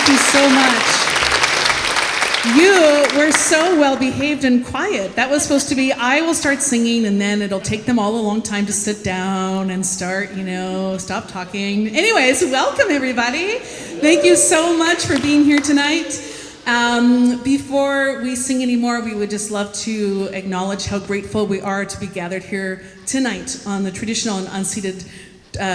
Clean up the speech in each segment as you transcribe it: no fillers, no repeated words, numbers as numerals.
Thank you so much. You were so well behaved and quiet. That was supposed to be, I will start singing and then it'll take them all a long time to sit down and start, stop talking. Anyways, welcome everybody. Thank you so much for being here tonight. Before we sing anymore, we would just love to acknowledge how grateful we are to be gathered here tonight on the traditional and unceded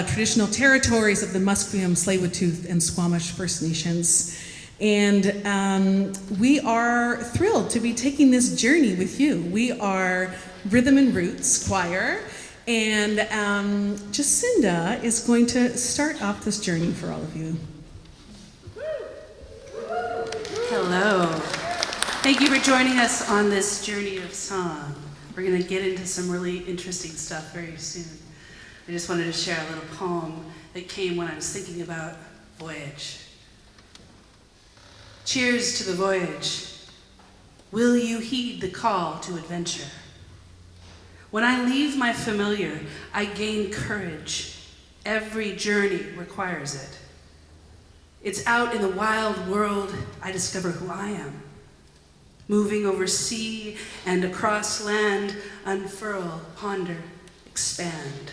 traditional territories of the Musqueam, Tsleil-Waututh, and Squamish First Nations. And we are thrilled to be taking this journey with you. We are Rhythm and Roots Choir, and Jacinda is going to start off this journey for all of you. Hello. Thank you for joining us on this journey of song. We're going to get into some really interesting stuff very soon. I just wanted to share a little poem that came when I was thinking about Voyage. Cheers to the voyage. Will you heed the call to adventure? When I leave my familiar, I gain courage. Every journey requires it. It's out in the wild world I discover who I am. Moving over sea and across land, unfurl, ponder, expand.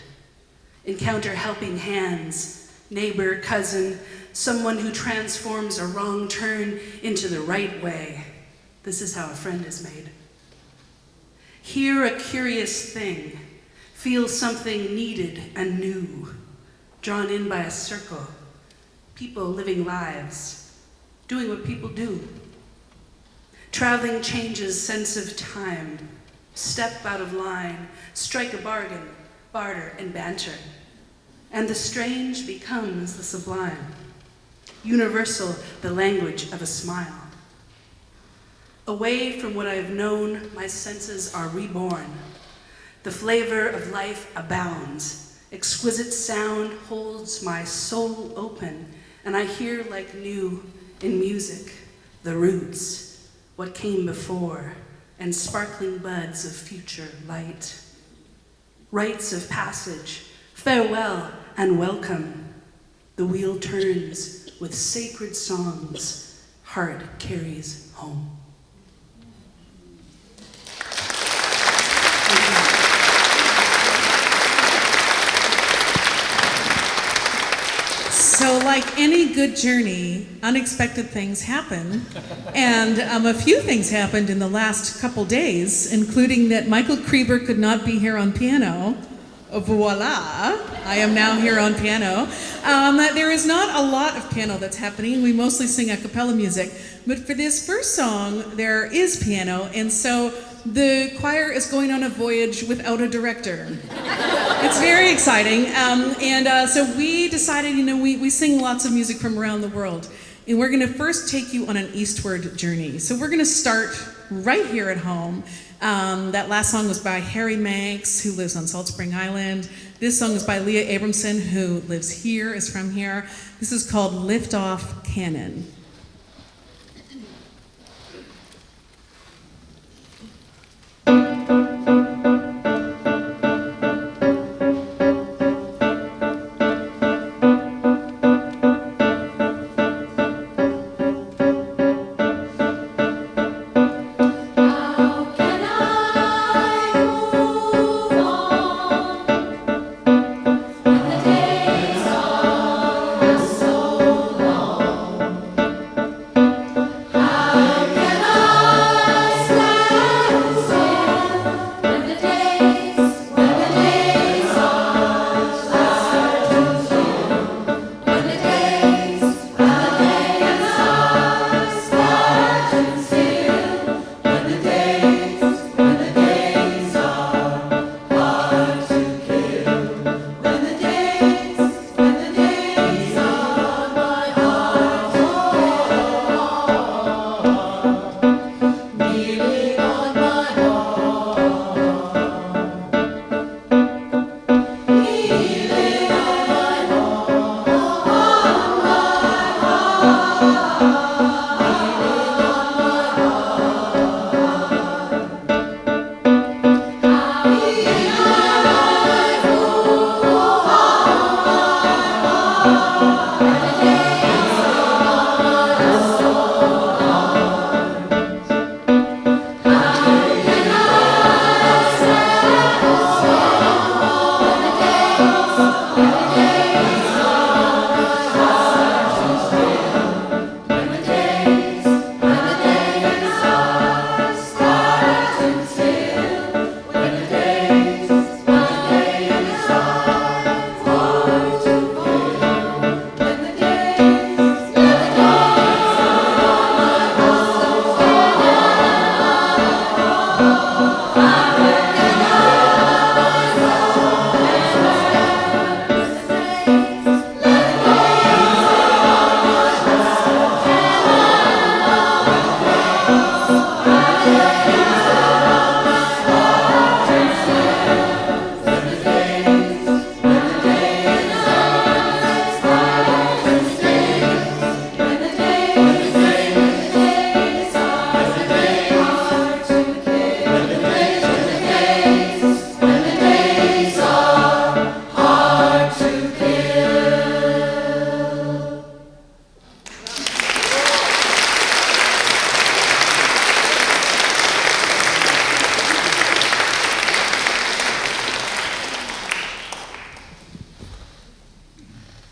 Encounter helping hands, neighbor, cousin, someone who transforms a wrong turn into the right way. This is how a friend is made. Hear a curious thing, feel something needed and new, drawn in by a circle, people living lives, doing what people do. Traveling changes sense of time, step out of line, strike a bargain, barter and banter. And the strange becomes the sublime, universal, the language of a smile. Away from what I've known, my senses are reborn. The flavor of life abounds. Exquisite sound holds my soul open, and I hear like new in music, the roots, what came before, and sparkling buds of future light. Rites of passage, farewell and welcome. The wheel turns with sacred songs, heart carries home. So like any good journey, unexpected things happen. And a few things happened in the last couple days, including that Michael Krieber could not be here on piano. Voila, I am now here on piano. There is not a lot of piano that's happening. We mostly sing a cappella music. But for this first song, there is piano. And so the choir is going on a voyage without a director. It's very exciting. So we decided, we sing lots of music from around the world. And we're going to first take you on an eastward journey. So we're going to start right here at home. That last song was by Harry Manx, who lives on Salt Spring Island. This song is by Leah Abramson, who lives here, is from here. This is called Liftoff Canon.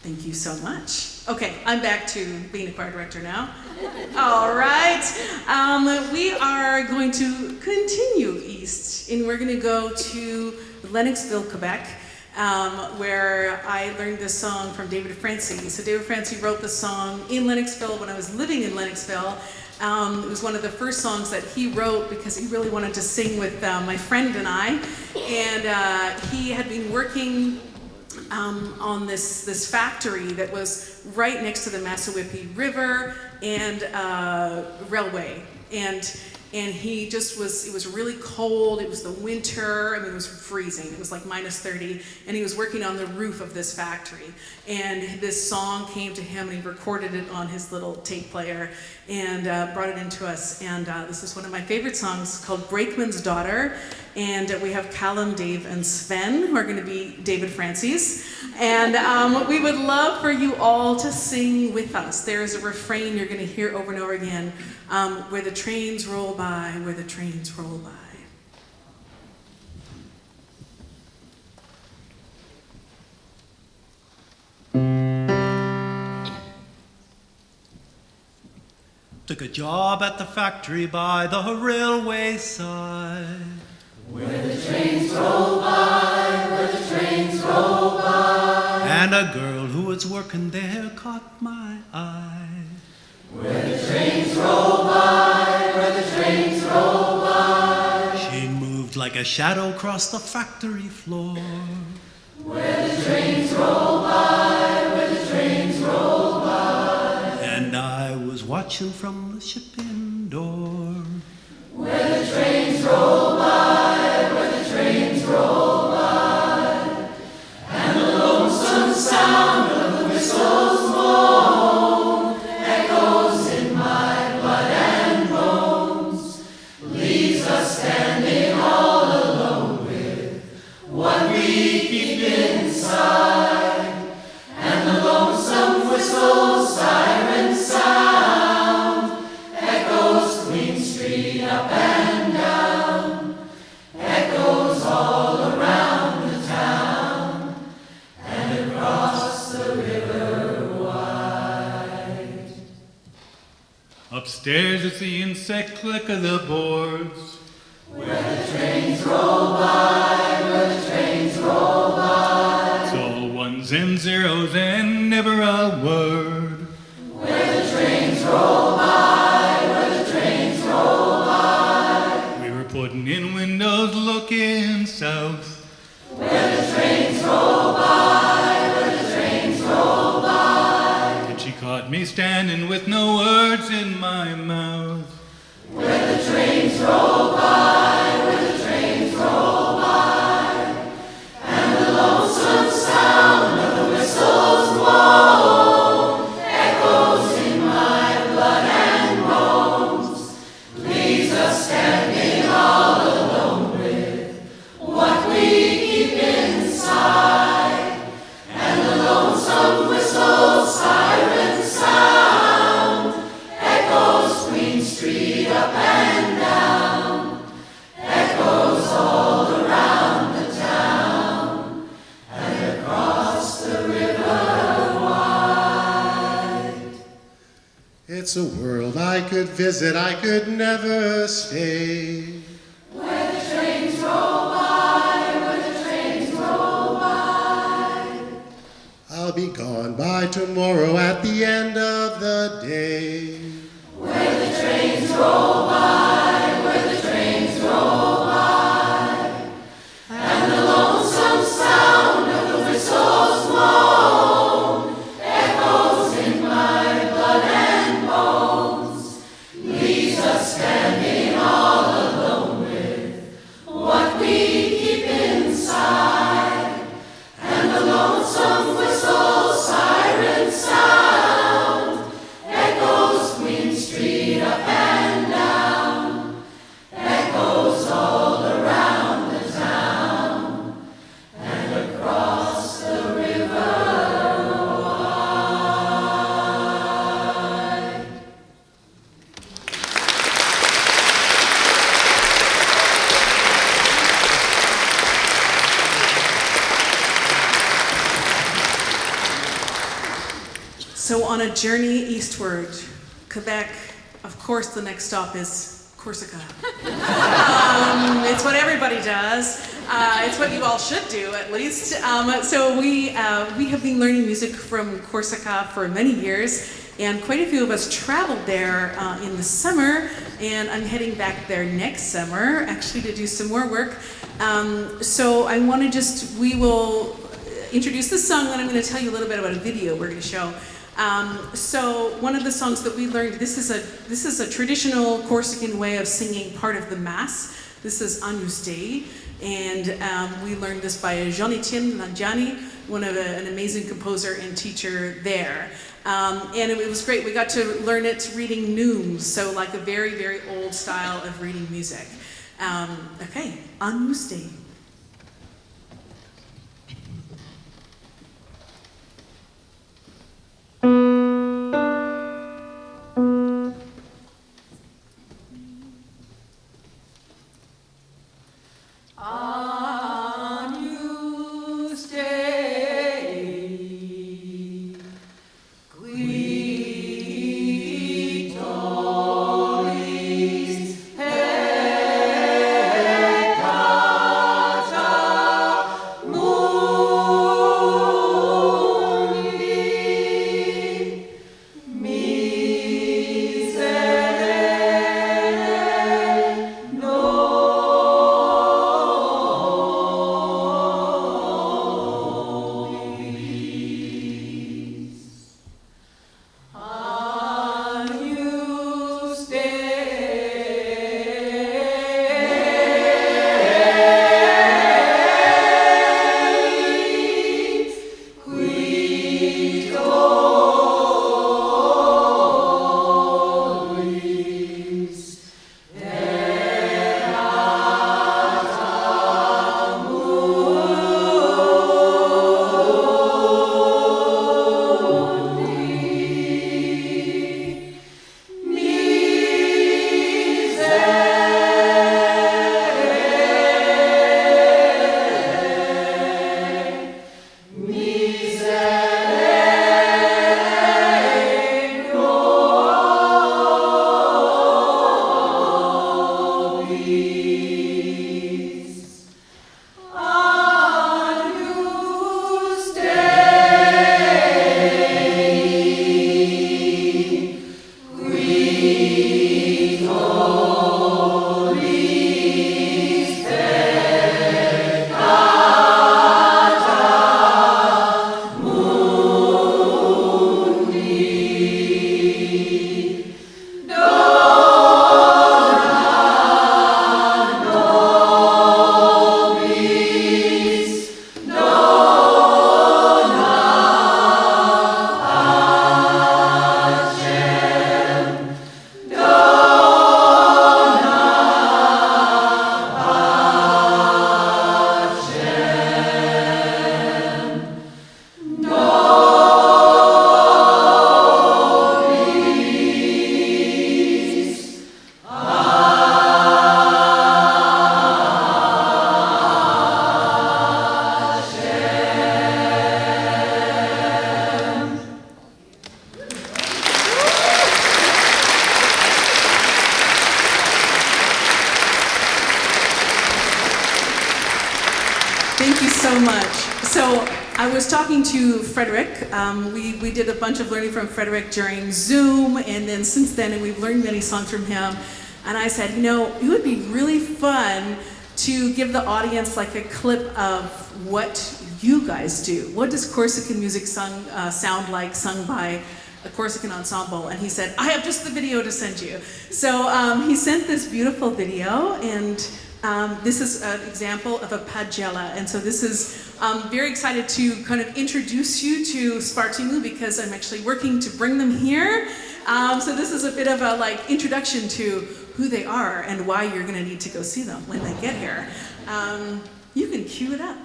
Thank you so much. Okay, I'm back to being a choir director now. All right, we are going to continue east, and we're going to go to Lennoxville, Quebec, where I learned this song from David Francie. So David Francie wrote the song in Lennoxville when I was living in Lennoxville. It was one of the first songs that he wrote because he really wanted to sing with my friend and I. And he had been working on this factory that was right next to the Massawippi River and railway. And he just was, it was really cold, it was the winter, I mean, it was freezing, it was like -30, and he was working on the roof of this factory. And this song came to him, and he recorded it on his little tape player and brought it into us. And this is one of my favorite songs called Brakeman's Daughter. And we have Callum, Dave, and Sven, who are going to be David Francie's. And we would love for you all to sing with us. There is a refrain you're going to hear over and over again. Where the trains roll by, where the trains roll by. Took a job at the factory by the railway side. Where the trains roll by, where the trains roll by. And a girl who was working there caught my eye. Where the trains roll by, where the trains roll by. She moved like a shadow across the factory floor. Where the trains roll by, where the trains roll by. And I was watching from the shipping door. Where the trains roll by, where the trains roll by. And the lonesome sound of the whistle's moan echoes in my blood and bones, leaves us standing all alone with what we keep inside. And the lonesome whistle's siren sound echoes Queen Street up and down, echoes all around the town, and across the river wide. Upstairs it's the insect click of the boards. Where the trains roll by, where the trains roll by. It's all ones and zeros and never a word. Where the trains roll by, where the trains roll by. We were putting in windows looking south. Where the trains roll by, where the trains roll by. And she caught me standing with no words in my mouth. Where the trains roll by, where the trains roll by. And the lonesome sound of the whistle's moan echoes in my blood and bones, leaves us standing all alone with what we keep inside. And the lonesome whistle's siren sound echoes Queen Street up and down, echoes all around the town, and across the river wide. It's a world I could visit, I could never stay. Where the trains roll by, where the trains roll by. I'll be gone by tomorrow at the end of the day. Where the trains roll by, where the trains roll by. And the lonesome sound of the whistle's moan echoes in my blood and bones, leaves us standing all alone with what we keep inside. And the lonesome whistle's siren sound echoes Queen Street up and down, So on a journey eastward, Quebec, of course the next stop is Corsica. It's what everybody does. It's what you all should do, at least. So we have been learning music from Corsica for many years, and quite a few of us traveled there in the summer, and I'm heading back there next summer, actually, to do some more work. So I want to we will introduce the song, and I'm going to tell you a little bit about a video we're going to show. So one of the songs that we learned, this is a traditional Corsican way of singing part of the Mass. This is Agnus Dei, and we learned this by Jean-Etienne Langiani, an amazing composer and teacher there. And it was great. We got to learn it reading neumes, so like a very, very old style of reading music. Okay, Agnus Dei. so much. So I was talking to Frederick. We did a bunch of learning from Frederick during Zoom, and then since then, and we've learned many songs from him. And I said, you know, it would be really fun to give the audience like a clip of what you guys do. What does Corsican music sound like, sung by a Corsican ensemble? And he said, I have just the video to send you. So he sent this beautiful video, and this is an example of a pagella. And so this is, very excited to kind of introduce you to Spartimu because I'm actually working to bring them here. So this is a bit of a like introduction to who they are and why you're gonna need to go see them when they get here. You can cue it up.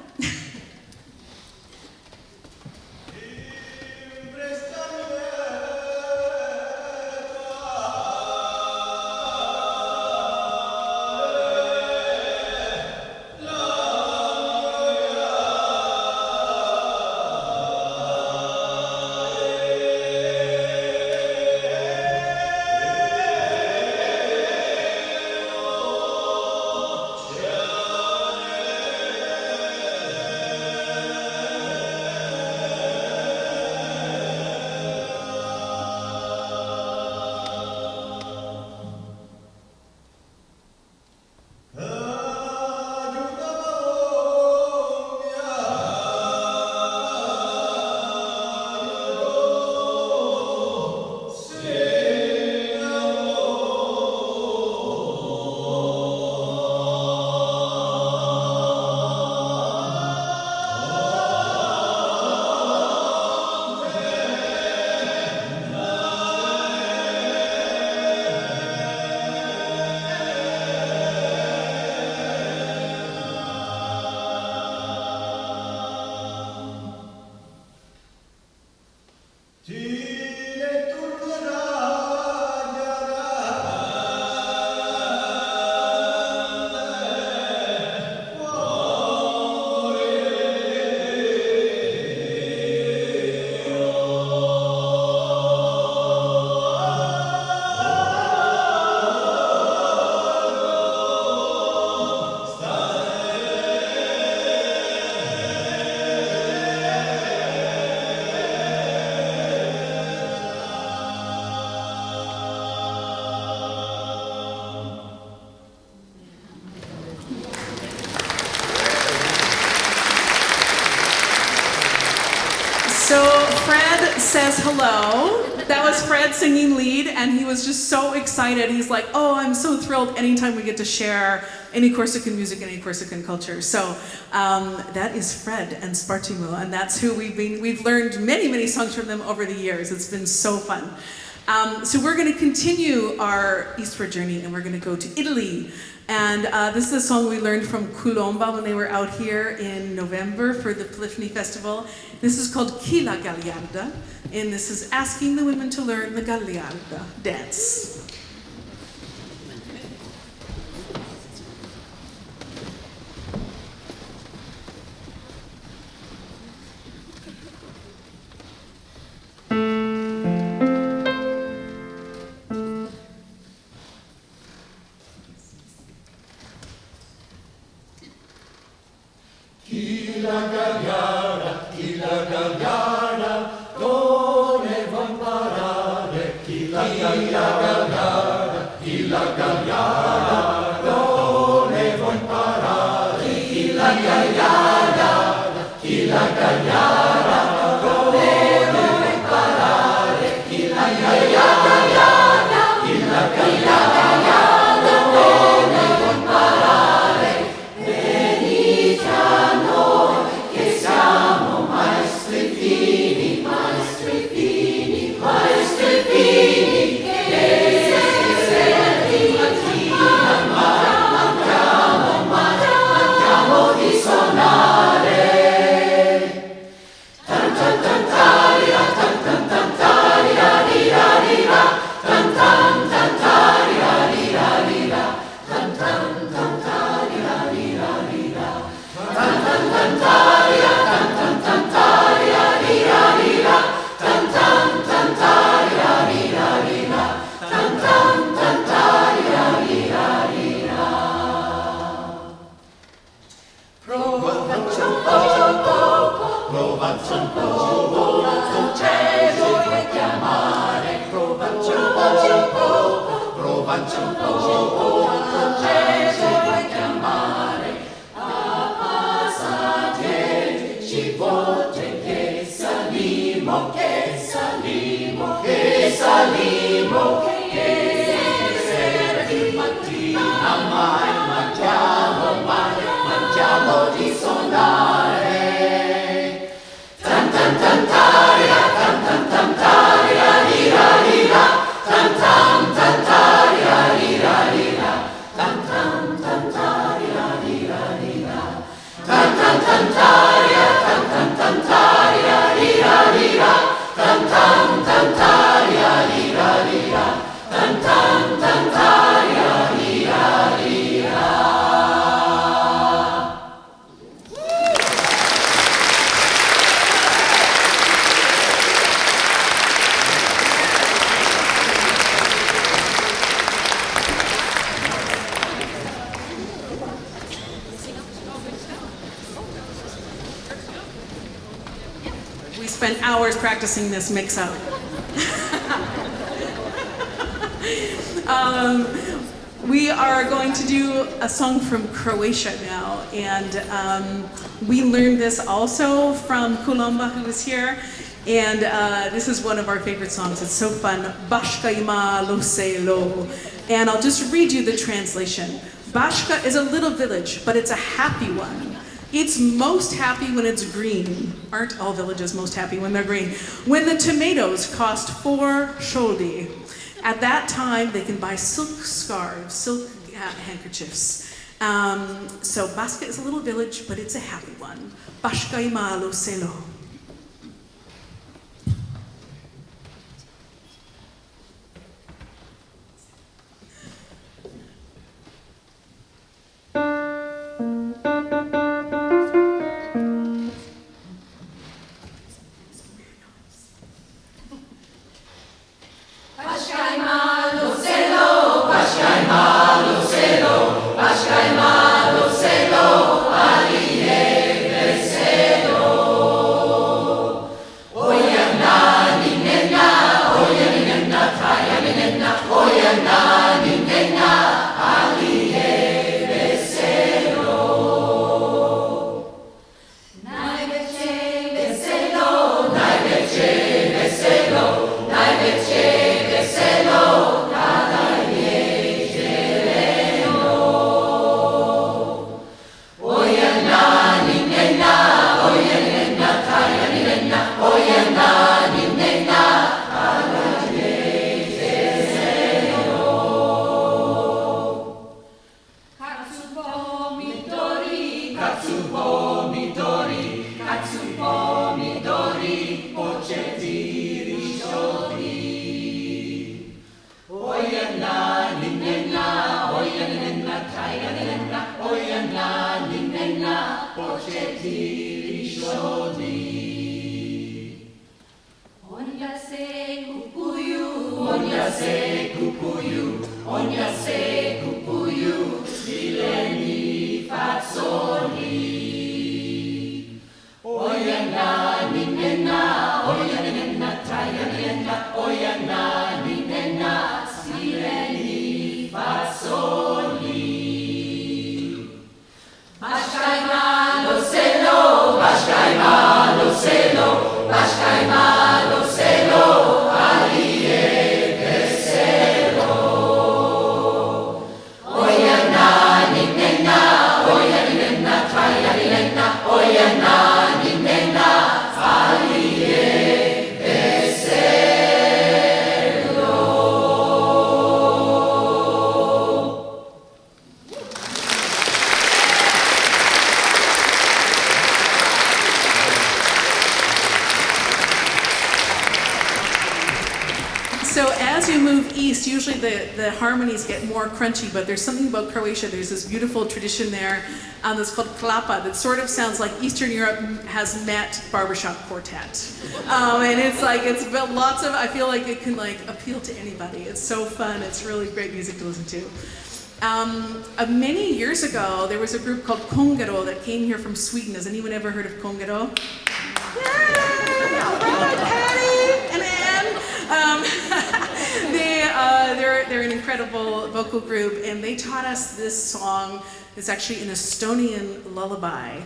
So Fred says hello. That was Fred singing lead, and he was just so excited. He's like, oh, I'm so thrilled anytime we get to share any Corsican music, any Corsican culture. So that is Fred and Spartimu, and that's who we've learned many, many songs from them over the years. It's been so fun. So we're going to continue our eastward journey, and we're going to go to Italy. And this is a song we learned from Colomba when they were out here in November for the Polyphony Festival. This is called Chi la Gagliarda, and this is asking the women to learn the Gagliarda dance. Spent hours practicing this mix-up. We are going to do a song from Croatia now, and we learned this also from Colomba, who was here, and this is one of our favorite songs. It's so fun. Baška ima lo selo. And I'll just read you the translation. Baška is a little village, but it's a happy one. It's most happy when it's green. Aren't all villages most happy when they're green? When the tomatoes cost 4 soldi. At that time, they can buy silk scarves, silk handkerchiefs. So Baška is a little village, but it's a happy one. Baška ima lo selo. Selo, So as you move east, usually the harmonies get more crunchy, but there's something about Croatia. There's this beautiful tradition there that's called klapa that sort of sounds like Eastern Europe has met barbershop quartet. And it's got lots of, I feel like it can like appeal to anybody. It's so fun. It's really great music to listen to. Many years ago, there was a group called Kongero that came here from Sweden. Has anyone ever heard of Kongero? Yay! All right, Patty and Anne. They're an incredible vocal group, and they taught us this song. It's actually an Estonian lullaby,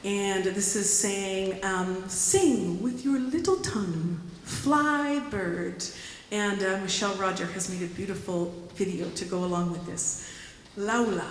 and this is saying, "Sing with your little tongue, fly bird." And Michelle Roger has made a beautiful video to go along with this. Laula.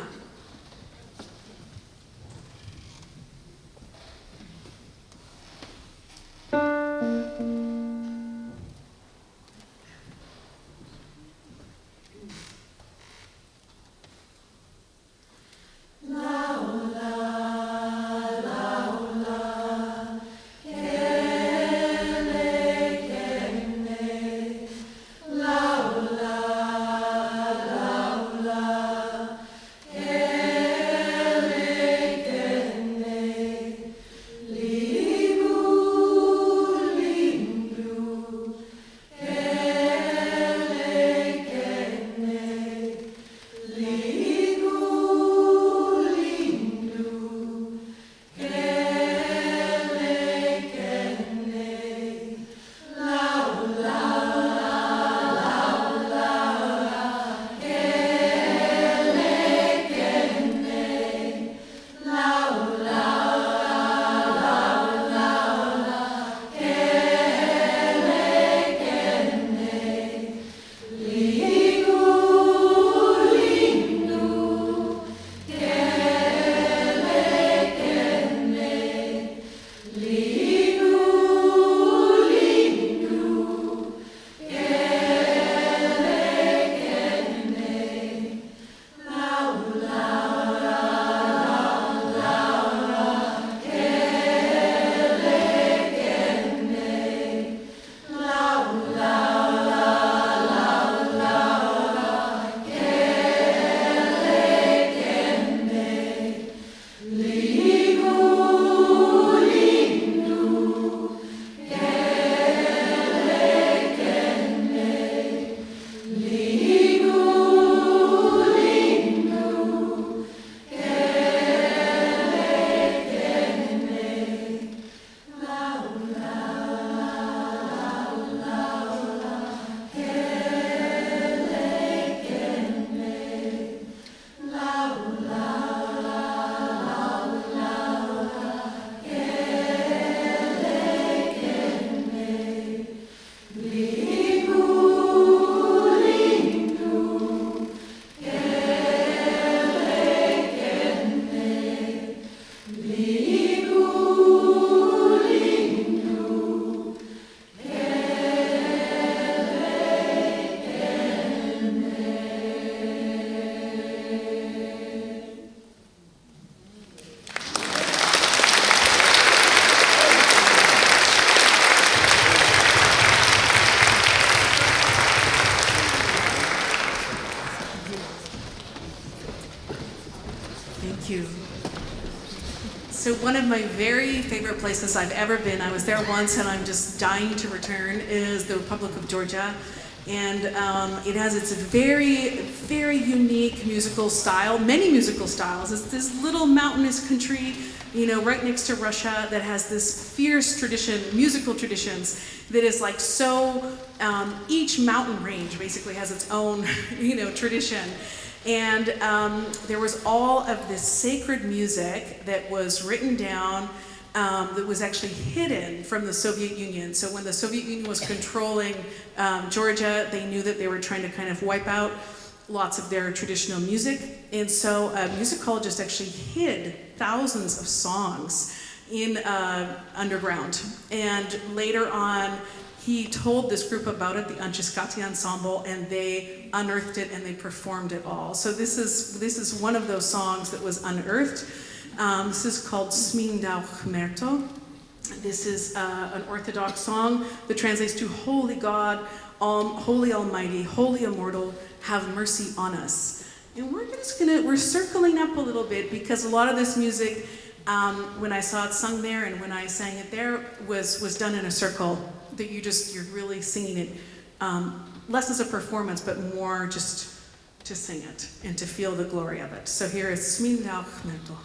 So one of my very favorite places I've ever been, I was there once and I'm just dying to return, is the Republic of Georgia. And it has its very, very unique musical style, many musical styles. It's this little mountainous country, you know, right next to Russia that has this fierce tradition, musical traditions, that is like so, each mountain range basically has its own, you know, tradition. And there was all of this sacred music that was written down that was actually hidden from the Soviet Union. So when the Soviet Union was controlling Georgia, they knew that they were trying to kind of wipe out lots of their traditional music. And so a musicologist actually hid thousands of songs in underground. And later on, he told this group about it, the Anchiskati Ensemble, and they unearthed it and they performed it all. So this is one of those songs that was unearthed. This is called Ts'mindao ghmerto. This is an Orthodox song that translates to Holy God, Holy Almighty, Holy Immortal, have mercy on us. And we're circling up a little bit because a lot of this music, when I saw it sung there and when I sang it there, was done in a circle. That you're really singing it, less as a performance, but more just to sing it and to feel the glory of it. So here is Ts'mindao ghmerto.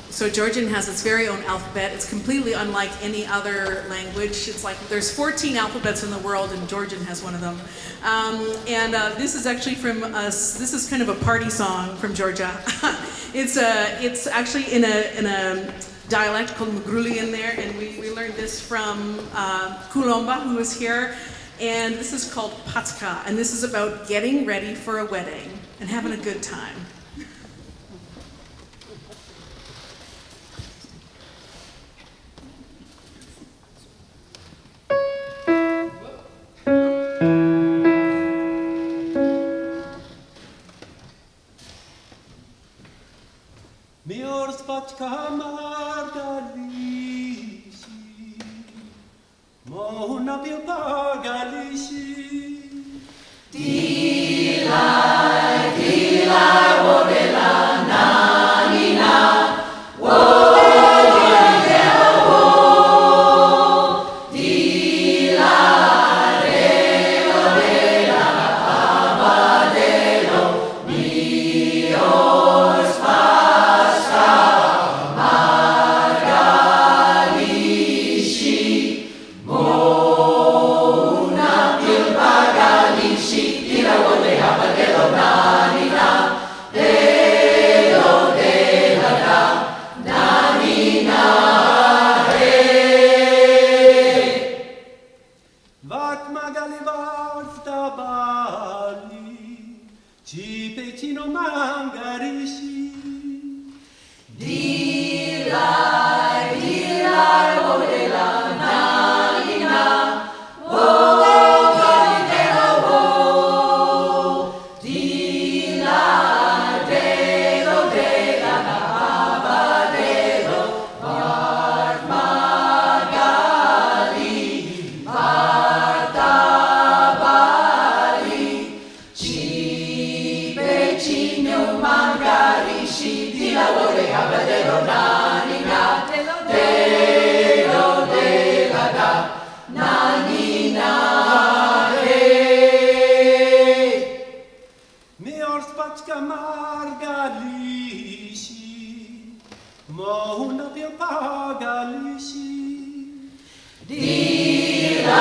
So Georgian has its very own alphabet. It's completely unlike any other language. It's like there's 14 alphabets in the world, and Georgian has one of them. This is actually from us. This is kind of a party song from Georgia. It's actually in a dialect called Magrulian there, and we learned this from Kulomba, who was here. And this is called Patskha, and this is about getting ready for a wedding and having a good time. Patskha margalishi, mohuna pilpagalishi. Dilai, wodela, nanina, Mona Cipecino mangarishi. Dilai, dilai, odela, nanina, o galidela, o dilai, delo, dela, abadelo, Bart Magali, Bartabali, Cipecino mangarishi, dila, ore, abadelo, nanina, delo, dela, da, nanina, hey. Meor Patskha margalishi. Mohuna pia pagalishi. Dilai,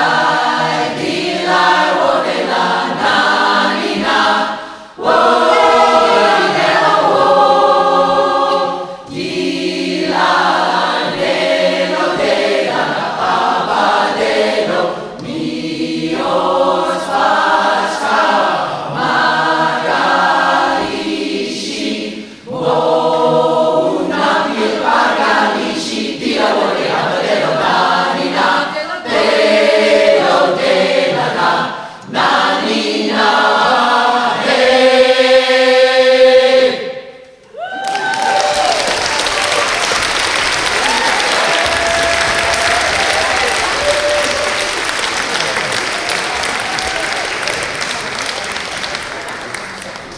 dilai, odela, nanina, o dela, o dilai, delo, dela, abadelo, mios Paschal, magalishi, bona pil pagalishi, dila, ore, abadelo, nanina, delo, dela, da, nanina, hey.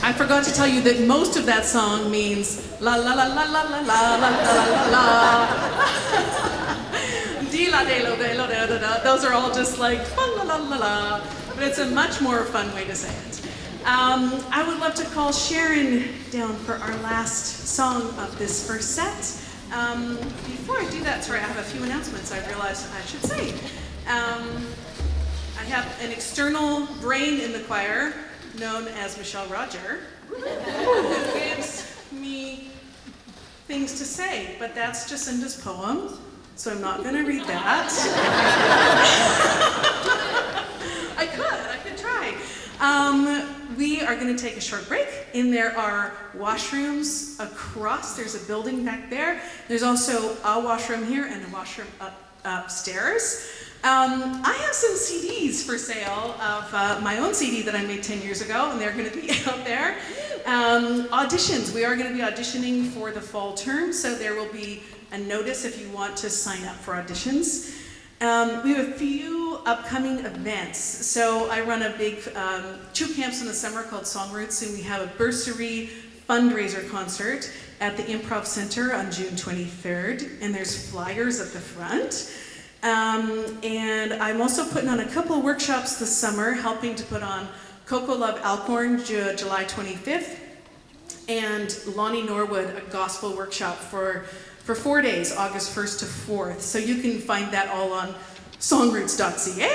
I forgot to tell you that most of that song means la la la la la la la la la la la. Di la de lo de lo de da da. Those are all just like la la la la. But it's a much more fun way to say it. I would love to call Sharon down for our last song of this first set. Before I do that, sorry, I have a few announcements I realized I should say. I have an external brain in the choir known as Michelle Roger, who gives me things to say, but that's Jacinda's poem, so I'm not going to read that. I could try. We are going to take a short break, and there are washrooms across. There's a building back there. There's also a washroom here and a washroom upstairs. I have some CDs for sale of my own CD that I made 10 years ago, and they're going to be out there. Auditions. We are going to be auditioning for the fall term, so there will be a notice if you want to sign up for auditions. We have a few upcoming events. So I run a big 2 camps in the summer called Song Roots, and we have a bursary fundraiser concert at the Improv Center on June 23rd, and there's flyers at the front. And I'm also putting on a couple of workshops this summer, helping to put on Coco Love Alcorn, July 25th, and Lonnie Norwood, a gospel workshop for 4 days, August 1st to 4th. So you can find that all on songroots.ca.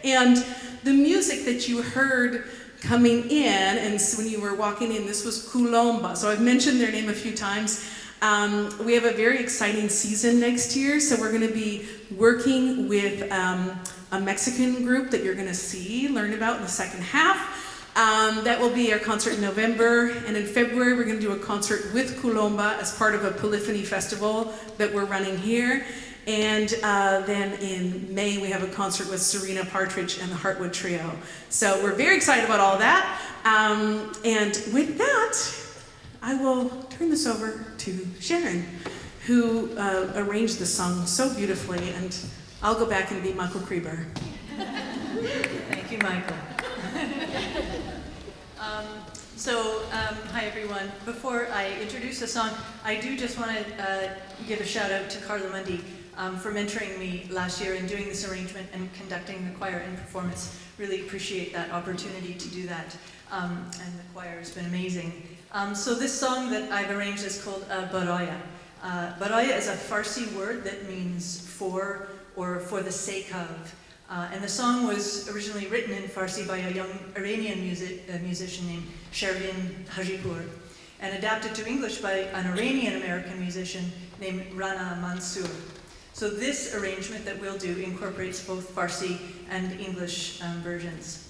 And the music that you heard coming in, and when you were walking in, this was Kulomba. So I've mentioned their name a few times. We have a very exciting season next year, so we're going to be working with a Mexican group that you're going to learn about in the second half. That will be our concert in November, and in February we're going to do a concert with Kulomba as part of a Polyphony festival that we're running here. And then in May we have a concert with Serena Partridge and the Heartwood Trio. So we're very excited about all that. And with that, I will turn this over to Sharon, who arranged the song so beautifully, and I'll go back and be Michael Krieber. Thank you, Michael. Hi everyone. Before I introduce the song, I do just want to give a shout out to Karla for mentoring me last year in doing this arrangement and conducting the choir in performance. Really appreciate that opportunity to do that, and the choir has been amazing. So this song that I've arranged is called Baraye. Baraye is a Farsi word that means for or for the sake of. And the song was originally written in Farsi by a young Iranian musician named Sheridan Hajipur, and adapted to English by an Iranian-American musician named Rana Mansour. So this arrangement that we'll do incorporates both Farsi and English versions.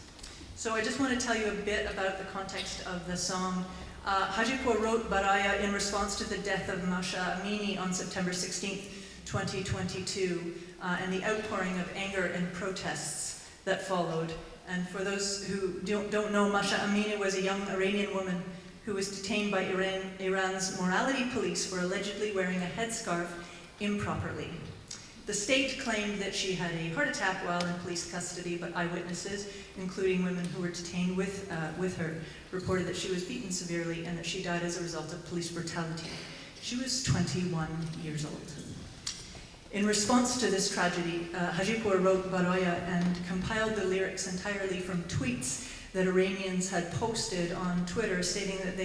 So I just want to tell you a bit about the context of the song. Hajipur wrote Baraye in response to the death of Masha Amini on September 16th, 2022, and the outpouring of anger and protests that followed. And for those who don't know, Masha Amini was a young Iranian woman who was detained by Iran's morality police for allegedly wearing a headscarf improperly. The state claimed that she had a heart attack while in police custody, but eyewitnesses, including women who were detained with her, reported that she was beaten severely and that she died as a result of police brutality. She was 21 years old. In response to this tragedy, Hajipur wrote Baraye and compiled the lyrics entirely from tweets that Iranians had posted on Twitter stating that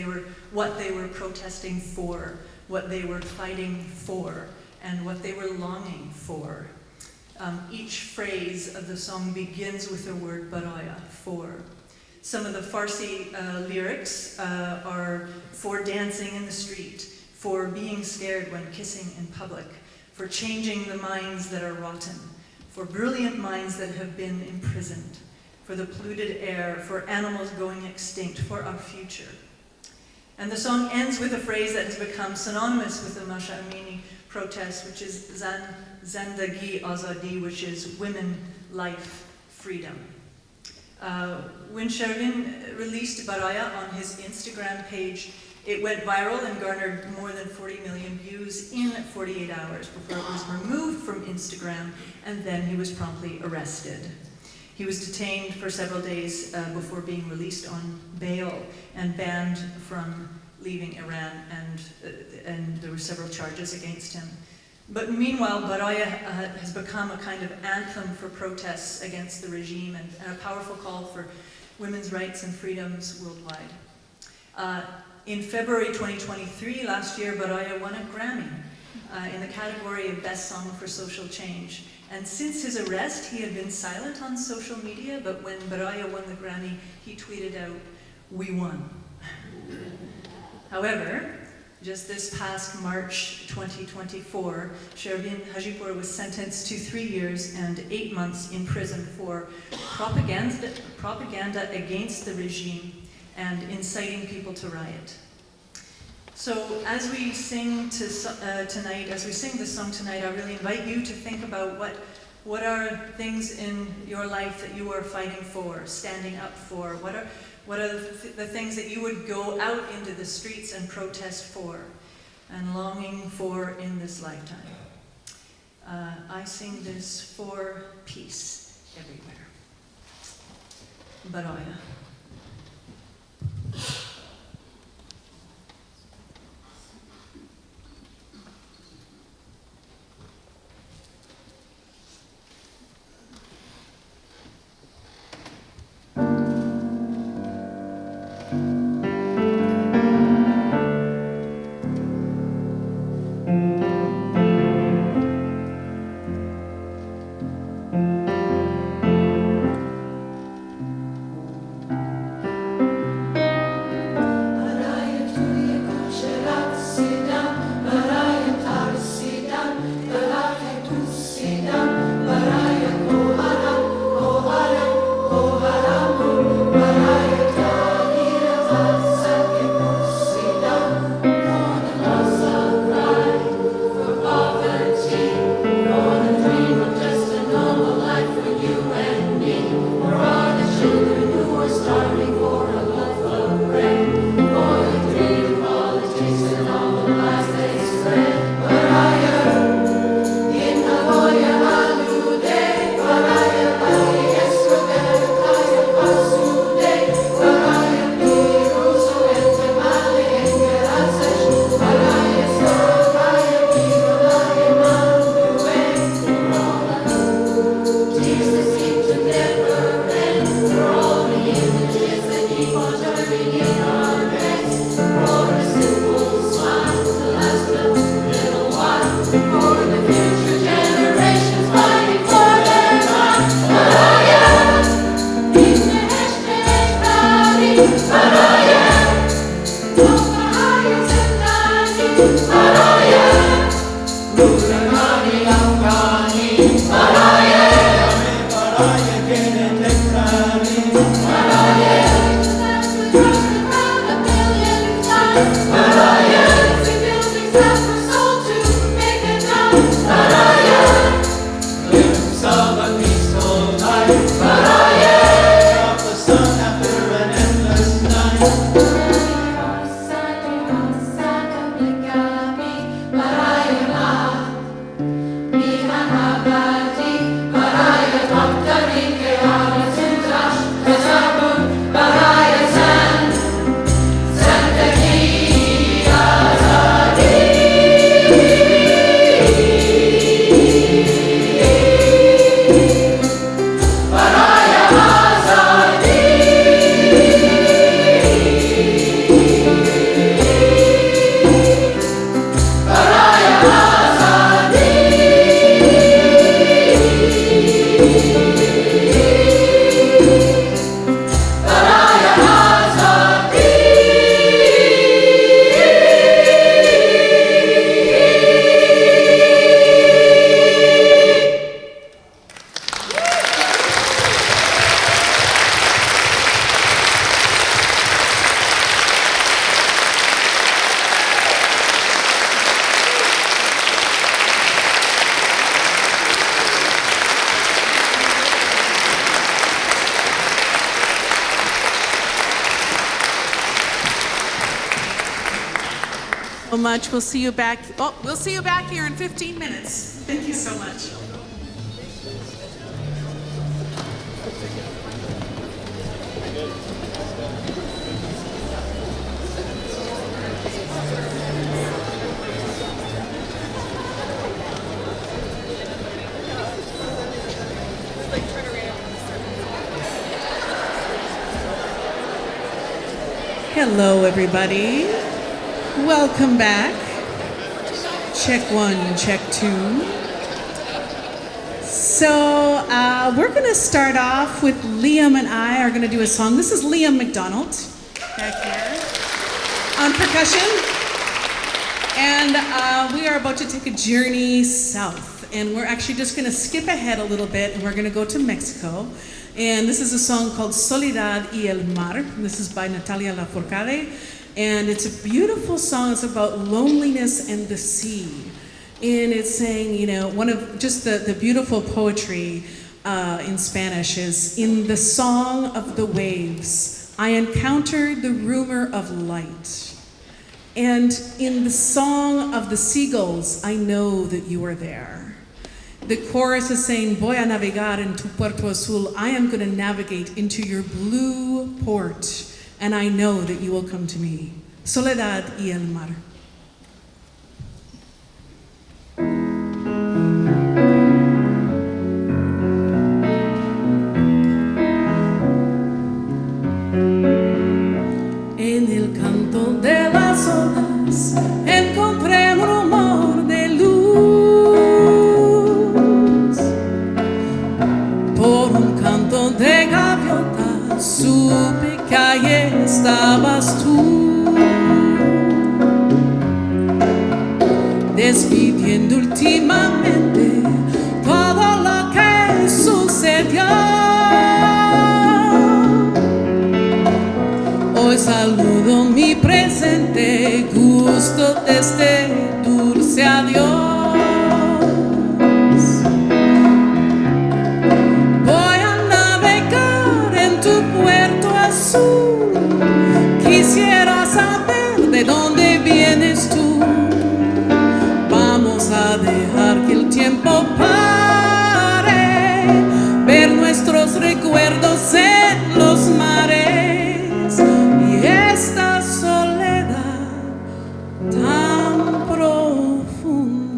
what they were protesting for, what they were fighting for, and what they were longing for. Each phrase of the song begins with the word Baraye, for. Some of the Farsi lyrics are for dancing in the street, for being scared when kissing in public, for changing the minds that are rotten, for brilliant minds that have been imprisoned, for the polluted air, for animals going extinct, for our future. And the song ends with a phrase that has become synonymous with the Masha Amini protest, which is Zandagi Azadi, which is women, life, freedom. When Shervin released Baraye on his Instagram page, it went viral and garnered more than 40 million views in 48 hours before it was removed from Instagram, and then he was promptly arrested. He was detained for several days before being released on bail and banned from leaving Iran, and there were several charges against him. But meanwhile, Baraye has become a kind of anthem for protests against the regime and a powerful call for women's rights and freedoms worldwide. In February 2023, last year, Baraye won a Grammy in the category of Best Song for Social Change. And since his arrest, he had been silent on social media, but when Baraye won the Grammy, he tweeted out, "We won." However, just this past March 2024, Shervin Hajipur was sentenced to 3 years and 8 months in prison for propaganda against the regime and inciting people to riot. So as we sing tonight, as we sing this song tonight, I really invite you to think about what are things in your life that you are fighting for, standing up for. What are the things that you would go out into the streets and protest for and longing for in this lifetime? I sing this for peace everywhere. Baraye. Much. We'll see you back. Oh, we'll see you back here in 15 minutes. Thank you so much. Hello, everybody. Welcome back. Check one, check two. So we're going to start off with Liam and I are going to do a song. This is Liam McDonald back here on percussion. And we are about to take a journey south. And we're actually just going to skip ahead a little bit and we're going to go to Mexico. And this is a song called Solidad y el Mar. This is by Natalia Lafourcade. And it's a beautiful song. It's about loneliness and the sea. And it's saying, you know, one of just the beautiful poetry in Spanish is, in the song of the waves, I encountered the rumor of light. And in the song of the seagulls, I know that you are there. The chorus is saying, voy a navegar en tu puerto azul. I am going to navigate into your blue port. And I know that you will come to me. Soledad y el mar. En el canto de las olas encontré un rumor de luz. Por un canto de gaviota supe que ahí estabas tú, despidiendo últimamente todo lo que sucedió. Hoy saludo mi presente, gusto de este dulce adiós. Quisiera saber de dónde vienes tú. Vamos a dejar que el tiempo pare, ver nuestros recuerdos en los mares y esta soledad tan profunda.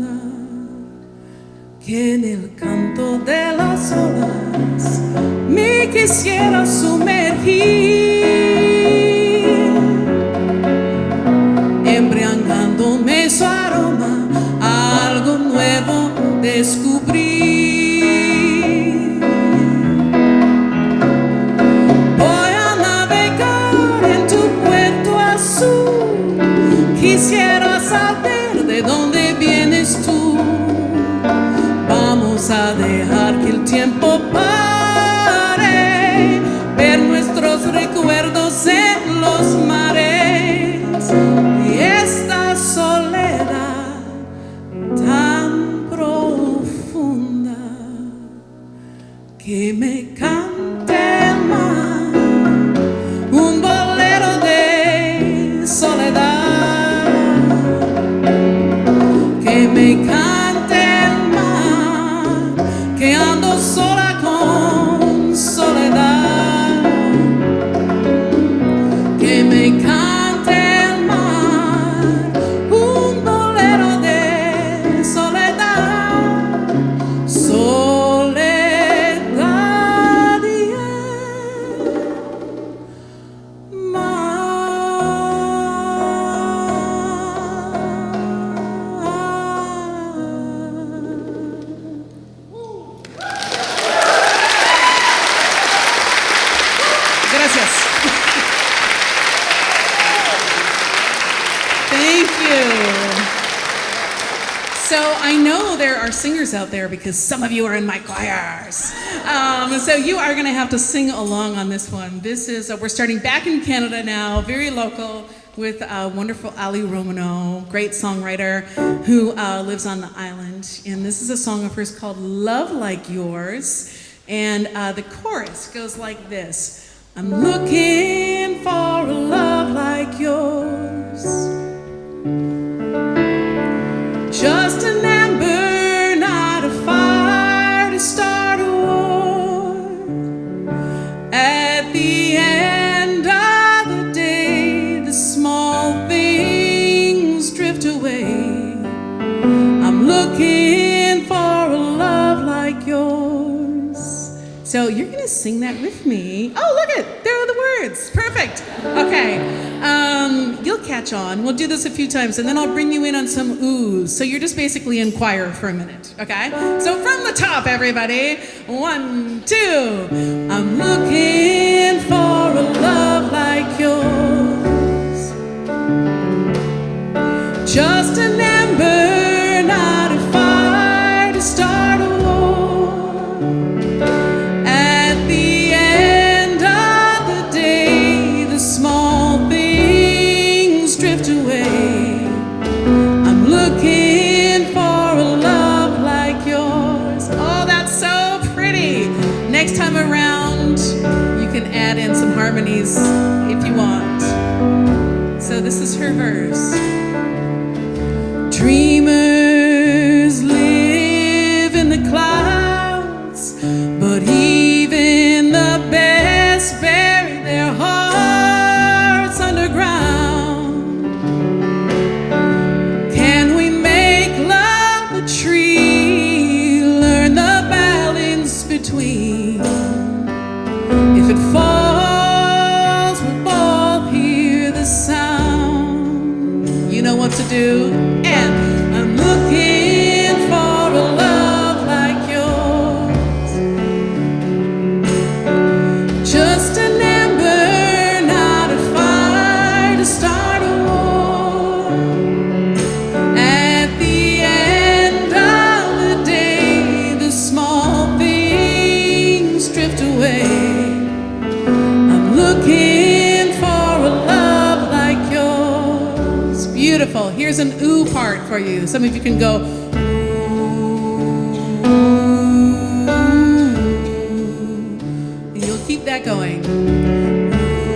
So I know there are singers out there because some of you are in my choirs. So you are going to have to sing along on this one. This is, we're starting back in Canada now, very local, with wonderful Ali Romano, great songwriter who lives on the island. And this is a song of hers called Love Like Yours. And the chorus goes like this. I'm looking for a love like yours. Just an ember, not a fire to start a war. At the end of the day, the small things drift away. I'm looking for a love like yours. So you're going to sing that with me. Oh, look it. There are the words. Perfect. Okay. You'll catch on. We'll do this a few times, and then I'll bring you in on some oohs. So you're just basically in choir for a minute. Okay? So from the top, everybody. 1, 2. I'm looking for a love like yours. Just an ember, not a fire to start a war. Next time around, you can add in some harmonies if you want. So this is her verse. Dreamers live in the clouds, but even the best bury their hearts underground. Can we make love a tree, learn the balance between? If it falls, we'll both hear the sound. You know what to do. And I'm looking for a love like yours. Just an ember, not a fire to start a war. At the end of the day, the small things drift away. Looking for a love like yours. Beautiful. Here's an ooh part for you. Some of you can go ooh. And you'll keep that going. Ooh.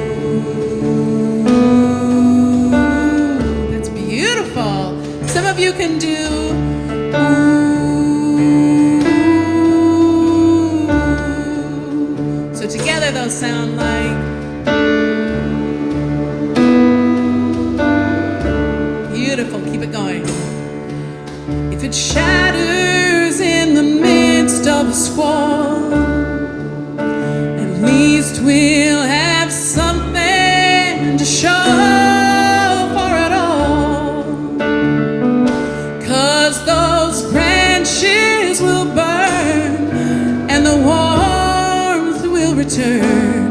That's beautiful. Some of you can do ooh. So together those sound like beautiful. Keep it going. If it shatters in the midst of a squall, at least we'll have something to show for it all. 'Cause those branches will burn and the warmth will return.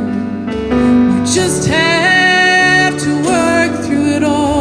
You just have to work through it all.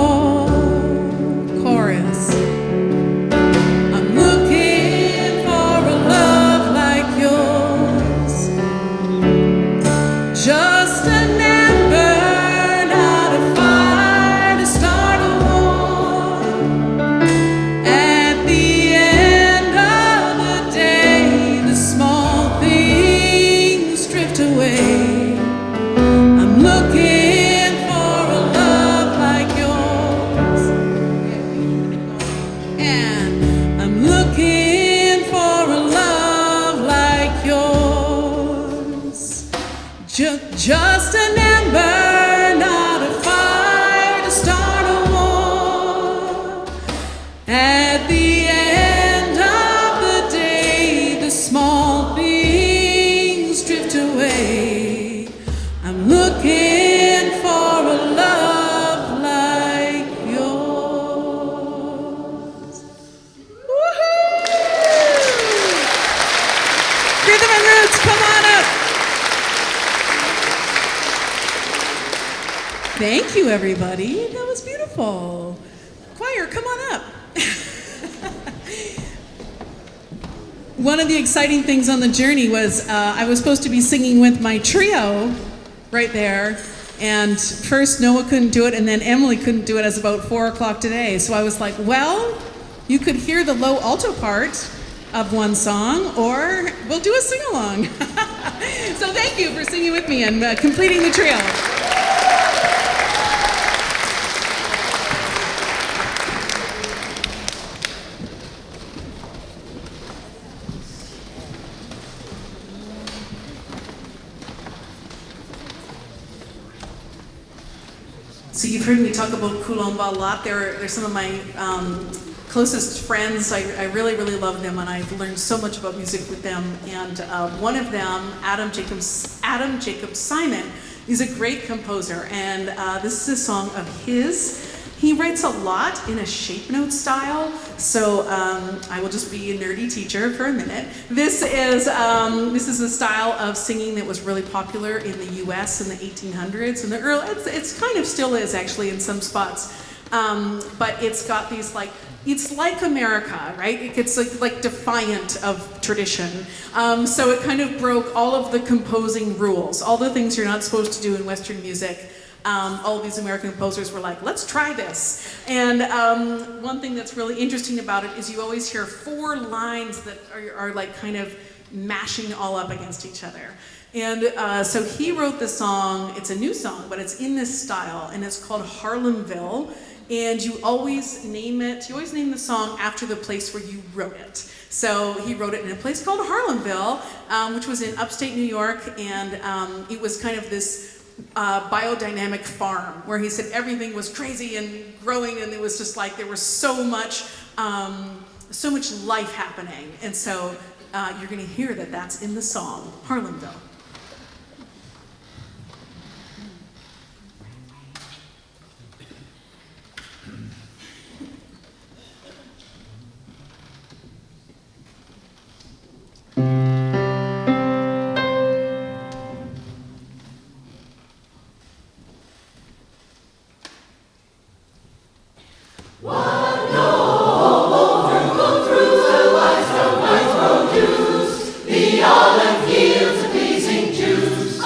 Just an ember, not a fire to start a war. At the end of the day, the small things drift away. I'm looking for a love like yours. Woohoo! Rhythm and Roots, come on up. Thank you, everybody. That was beautiful. Choir, come on up. One of the exciting things on the journey was I was supposed to be singing with my trio right there. And first Noah couldn't do it, and then Emily couldn't do it as about 4 o'clock today. So I was like, well, you could hear the low alto part of one song, or we'll do a sing-along. So thank you for singing with me and completing the trio. So you've heard me talk about Kulomba a lot. They're some of my closest friends. I really, really love them, and I've learned so much about music with them. And one of them, Adam Jacob Simon, is a great composer, and this is a song of his. He writes a lot in a shape note style, so I will just be a nerdy teacher for a minute. This is a style of singing that was really popular in the U.S. in the 1800s, and it's kind of still is actually in some spots, but it's got these it's like America, right? It gets like defiant of tradition. So it kind of broke all of the composing rules, all the things you're not supposed to do in Western music. All of these American composers were like, let's try this. And one thing that's really interesting about it is you always hear 4 lines that are like kind of mashing all up against each other. And so he wrote this song. It's a new song, but it's in this style, and it's called Harlemville. And you always name the song after the place where you wrote it. So he wrote it in a place called Harlemville, which was in upstate New York, and it was kind of this biodynamic farm where he said everything was crazy and growing, and it was just like there was so much life happening. And so you're going to hear that's in the song Harlemville. The olive yields a pleasing juice.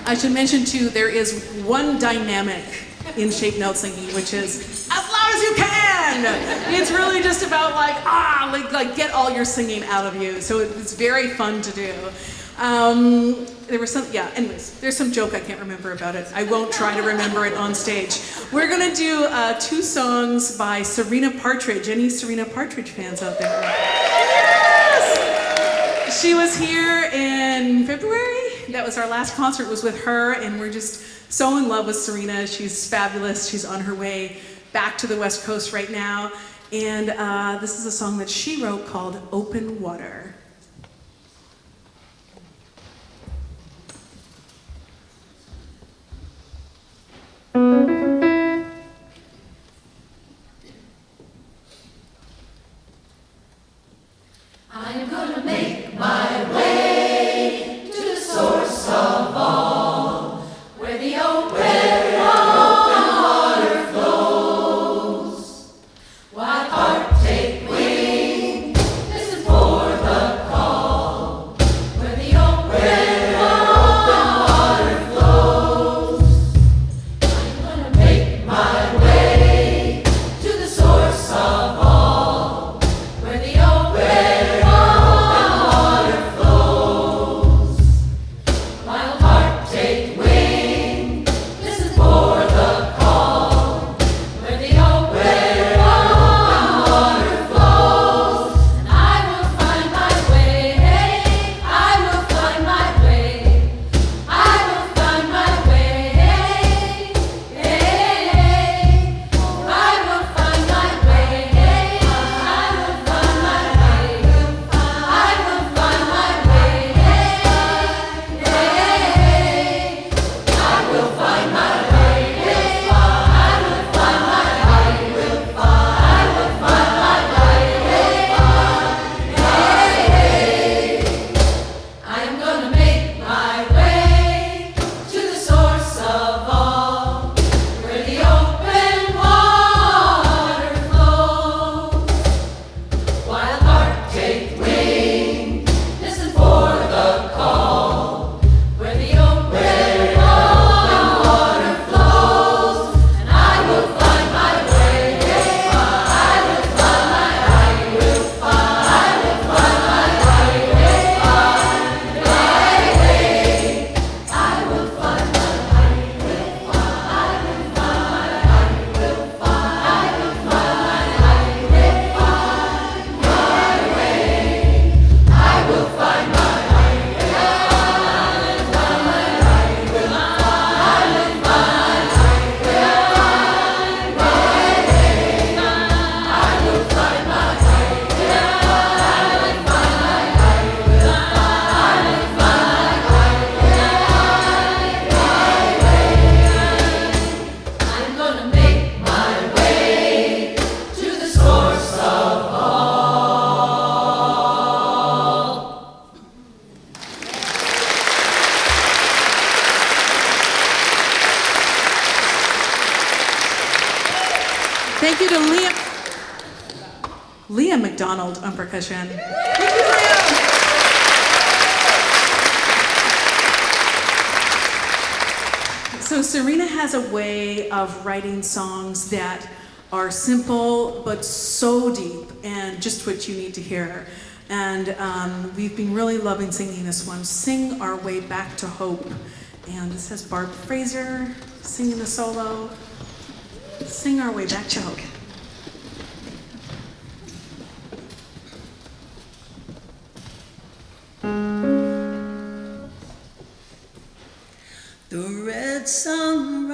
I should mention too, there is one dynamic in shape note singing, which is as loud as you can. It's really just about like get all your singing out of you. So it's very fun to do. There was some, anyways, there's some joke I can't remember about it. I won't try to remember it on stage. We're gonna do 2 songs by Serena Partridge. Any Serena Partridge fans out there? Yes! She was here in February, That was our last concert was with her, and we're just so in love with Serena. She's fabulous. She's on her way back to the West Coast right now. And this is a song that she wrote called Open Water. I'm gonna make my way to the source of all, where the open water flows. Wild heart, take wing, listen for the call, where the open water flows. I'm gonna make my way to the source of all, where the open water flows. Wild heart, take wing, listen for the call, where the open water flows. And I will find my way, I will find my way, I will find my way, I will find my way, I will find my way, I will find my way, I will find my way, I am gonna make my way to the source of all, where the open water flows. Wild heart, take wing, listen for the call, where the open water flows. And I will find my way, I will find my way, I will find my way, I will find my way, I'm gonna make my way to the source of all. Thank you to Liam McDonald on percussion. Thank you, Liam. So Serena has a way of writing songs that are simple but so deep and just what you need to hear. And we've been really loving singing this one, Sing Our Way Back to Hope. And this has Barb Fraser singing the solo. Sing Our Way Back to Hope. The red sun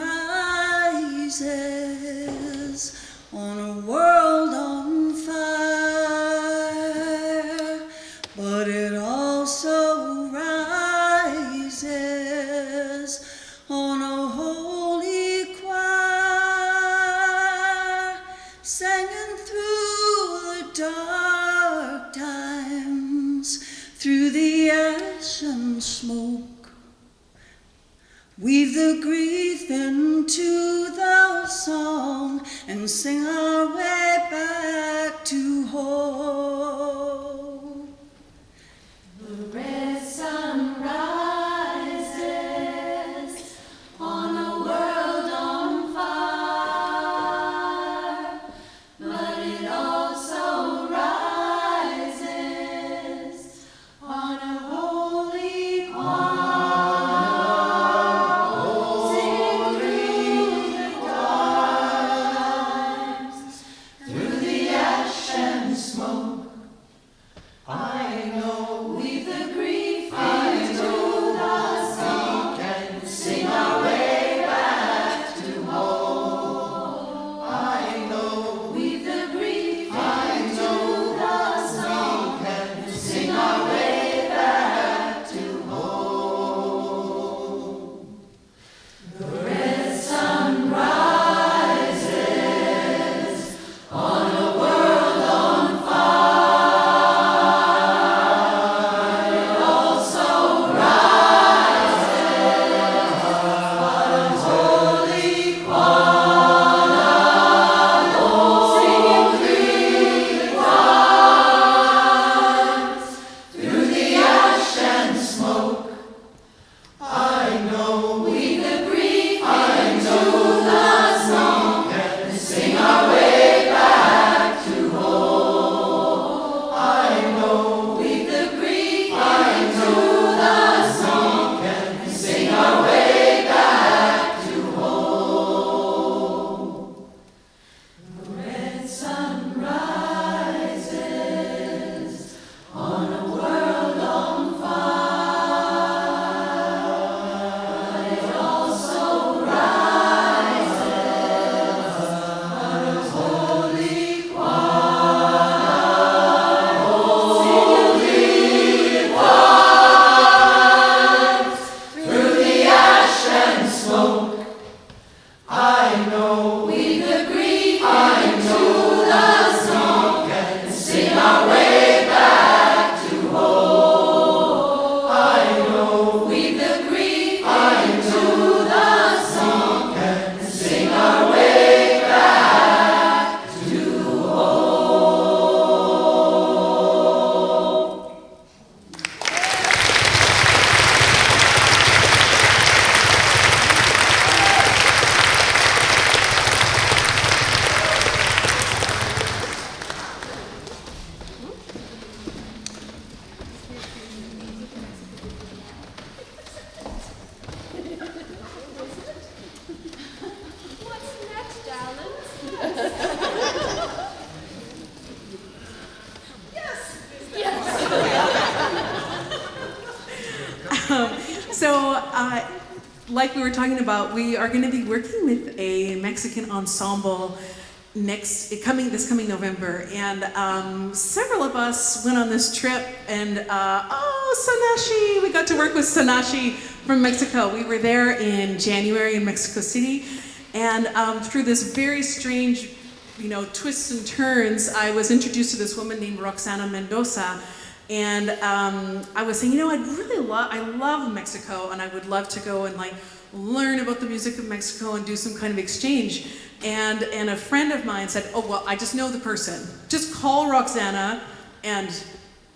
rises on a world on fire, but it also rises on a holy choir, singing through the dark times, through the ash and smoke. Weave the grief into the song and sing our way back to hope. The red sun rises on a world on fire, but it also rises on a holy choir, singing through the dark times, through the ash and smoke. like we were talking about, we are going to be working with a Mexican ensemble this coming November, and several of us went on this trip, and Sonashi, we got to work with Sonashi from Mexico. We were there in January in Mexico City, and through this very strange, twists and turns, I was introduced to this woman named Roxana Mendoza, and I was saying, I love Mexico, and I would love to go and learn about the music of Mexico and do some kind of exchange. And a friend of mine said, oh, well, I just know the person. Just call Roxana and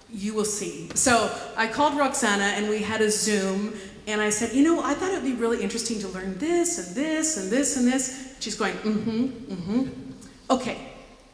you will see. So I called Roxana and we had a Zoom, and I said, I thought it would be really interesting to learn this and this and this and this. She's going, okay,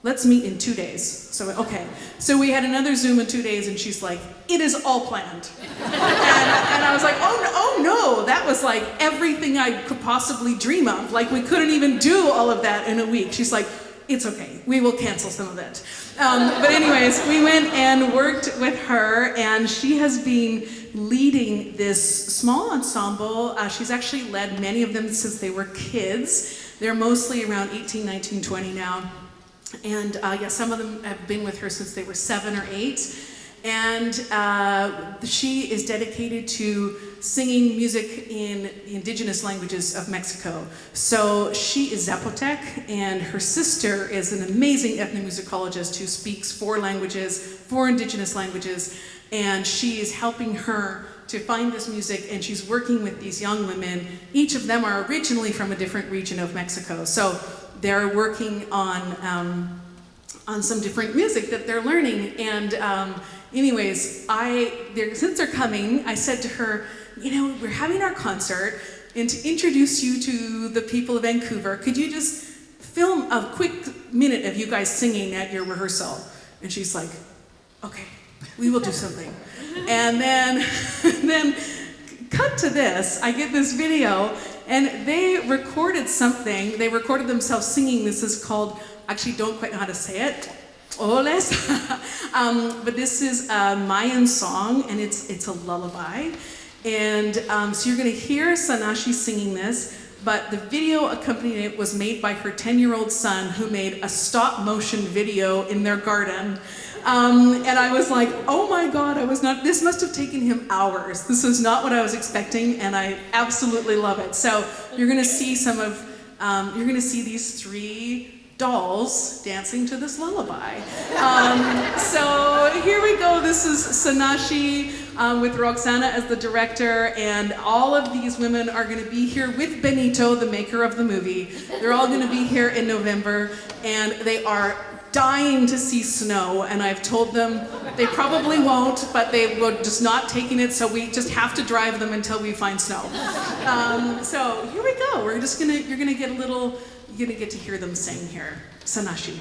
let's meet in 2 days. So, okay. So we had another Zoom in 2 days, and she's like, it is all planned. and I was like, oh no, that was everything I could possibly dream of. We couldn't even do all of that in a week. She's like, it's okay, we will cancel some of it. But anyways, we went and worked with her, and she has been leading this small ensemble. She's actually led many of them since they were kids. They're mostly around 18, 19, 20 now. And some of them have been with her since they were 7 or 8. And she is dedicated to singing music in the indigenous languages of Mexico. So she is Zapotec, and her sister is an amazing ethnomusicologist who speaks 4 indigenous languages, and she is helping her to find this music, and she's working with these young women. Each of them are originally from a different region of Mexico. So they're working on some different music that they're learning. And anyways, since they're coming, I said to her, we're having our concert, and to introduce you to the people of Vancouver, could you just film a quick minute of you guys singing at your rehearsal? And she's like, okay, we will do something. And then cut to this, I get this video, and they recorded something. They recorded themselves singing. This is called, actually don't quite know how to say it, Oles. But this is a Mayan song, and it's a lullaby. And so you're going to hear Sonashi singing this, but the video accompanying it was made by her 10-year-old son, who made a stop-motion video in their garden. And I was like, oh my God, this must have taken him hours. This is not what I was expecting, and I absolutely love it. So you're going to see these 3 dolls dancing to this lullaby. So here we go. This is Sonashi with Roxana as the director, and all of these women are going to be here with Benito, the maker of the movie. They're all going to be here in November, and they are dying to see snow, and I've told them they probably won't, but they were just not taking it, so we just have to drive them until we find snow. So here we go. You're gonna get to hear them sing here. Sonashi.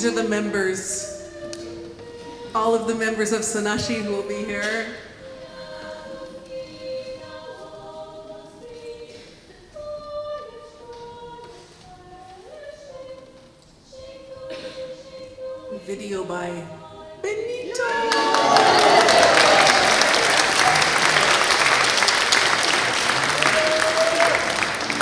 These are the members, all of the members of Sonashi who will be here. Video by Benito.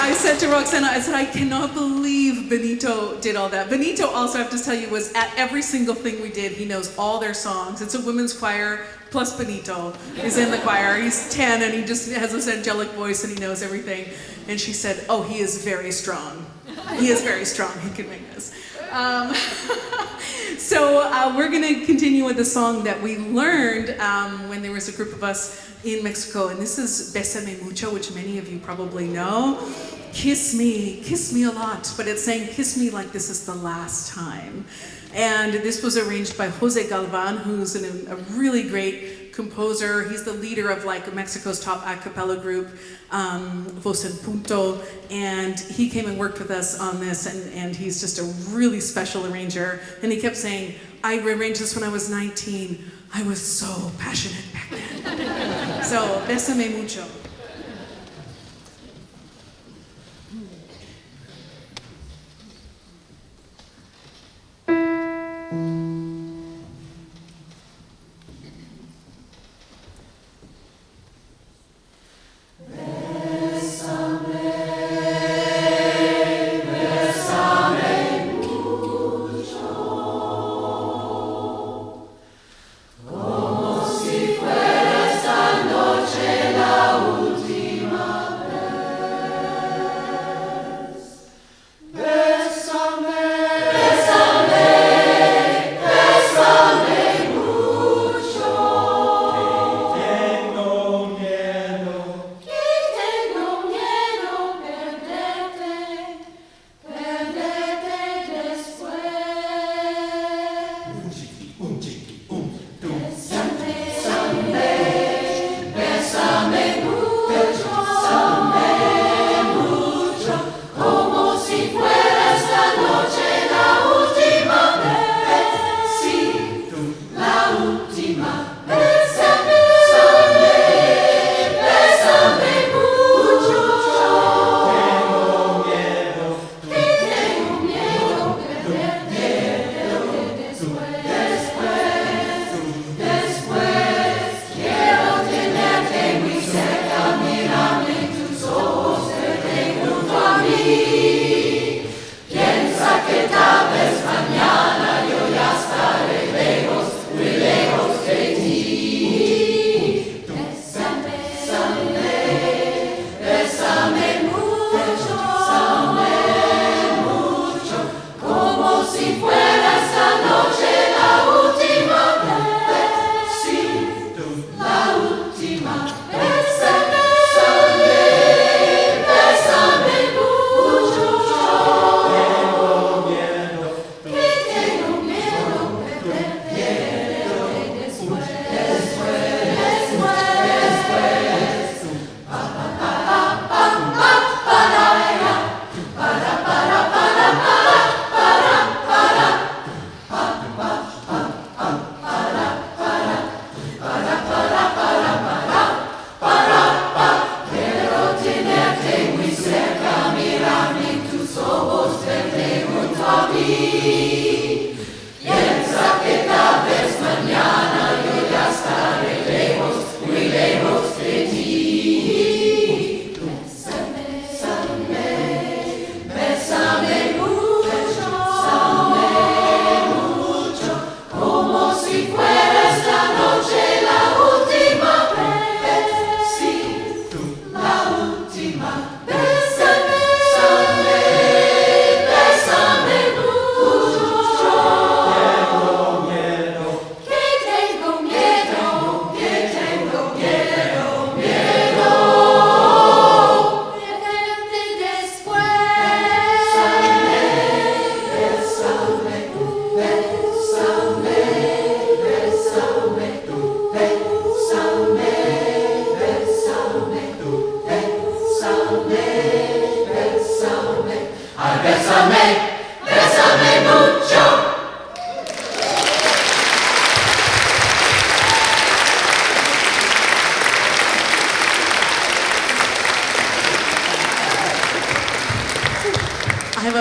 I said to Roxana, I said, I cannot believe Benito did all that. Benito also, I have to tell you, was at every single thing we did. He knows all their songs. It's a women's choir, plus Benito is in the choir. He's 10 and he just has this angelic voice and he knows everything. And she said, oh, he is very strong. He is very strong. He can make this. So we're going to continue with a song that we learned when there was a group of us in Mexico, and this is Bésame Mucho, which many of you probably know. Kiss me a lot, but it's saying kiss me like this is the last time. And this was arranged by Jose Galvan, who's a really great composer. He's the leader of like Mexico's top a cappella group, Voz en Punto, and he came and worked with us on this, and he's just a really special arranger. And he kept saying, I arranged this when I was 19. I was so passionate back then. So, Bésame Mucho.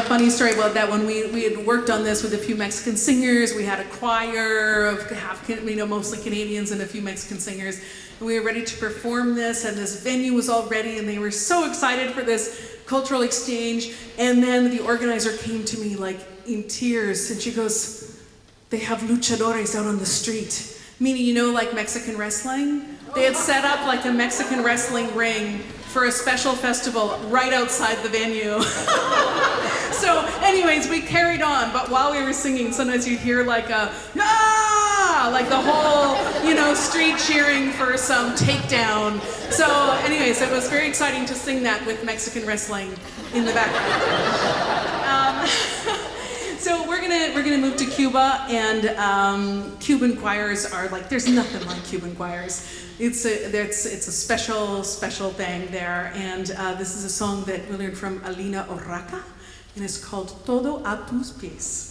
funny story about that. When we had worked on this with a few Mexican singers, we had a choir of mostly Canadians and a few Mexican singers. And we were ready to perform this, and this venue was all ready, and they were so excited for this cultural exchange. And then the organizer came to me like in tears, and she goes, "They have luchadores out on the street." Meaning, like Mexican wrestling? They had set up like a Mexican wrestling ring for a special festival right outside the venue. So anyways, we carried on, but while we were singing, sometimes you'd hear like a, ah! Like the whole, street cheering for some takedown. So anyways, it was very exciting to sing that with Mexican wrestling in the background. So we're gonna move to Cuba, and Cuban choirs are like, there's nothing like Cuban choirs. It's a special thing there, and this is a song that we learned from Alina Orraca, and it's called Todo a Tus Pies.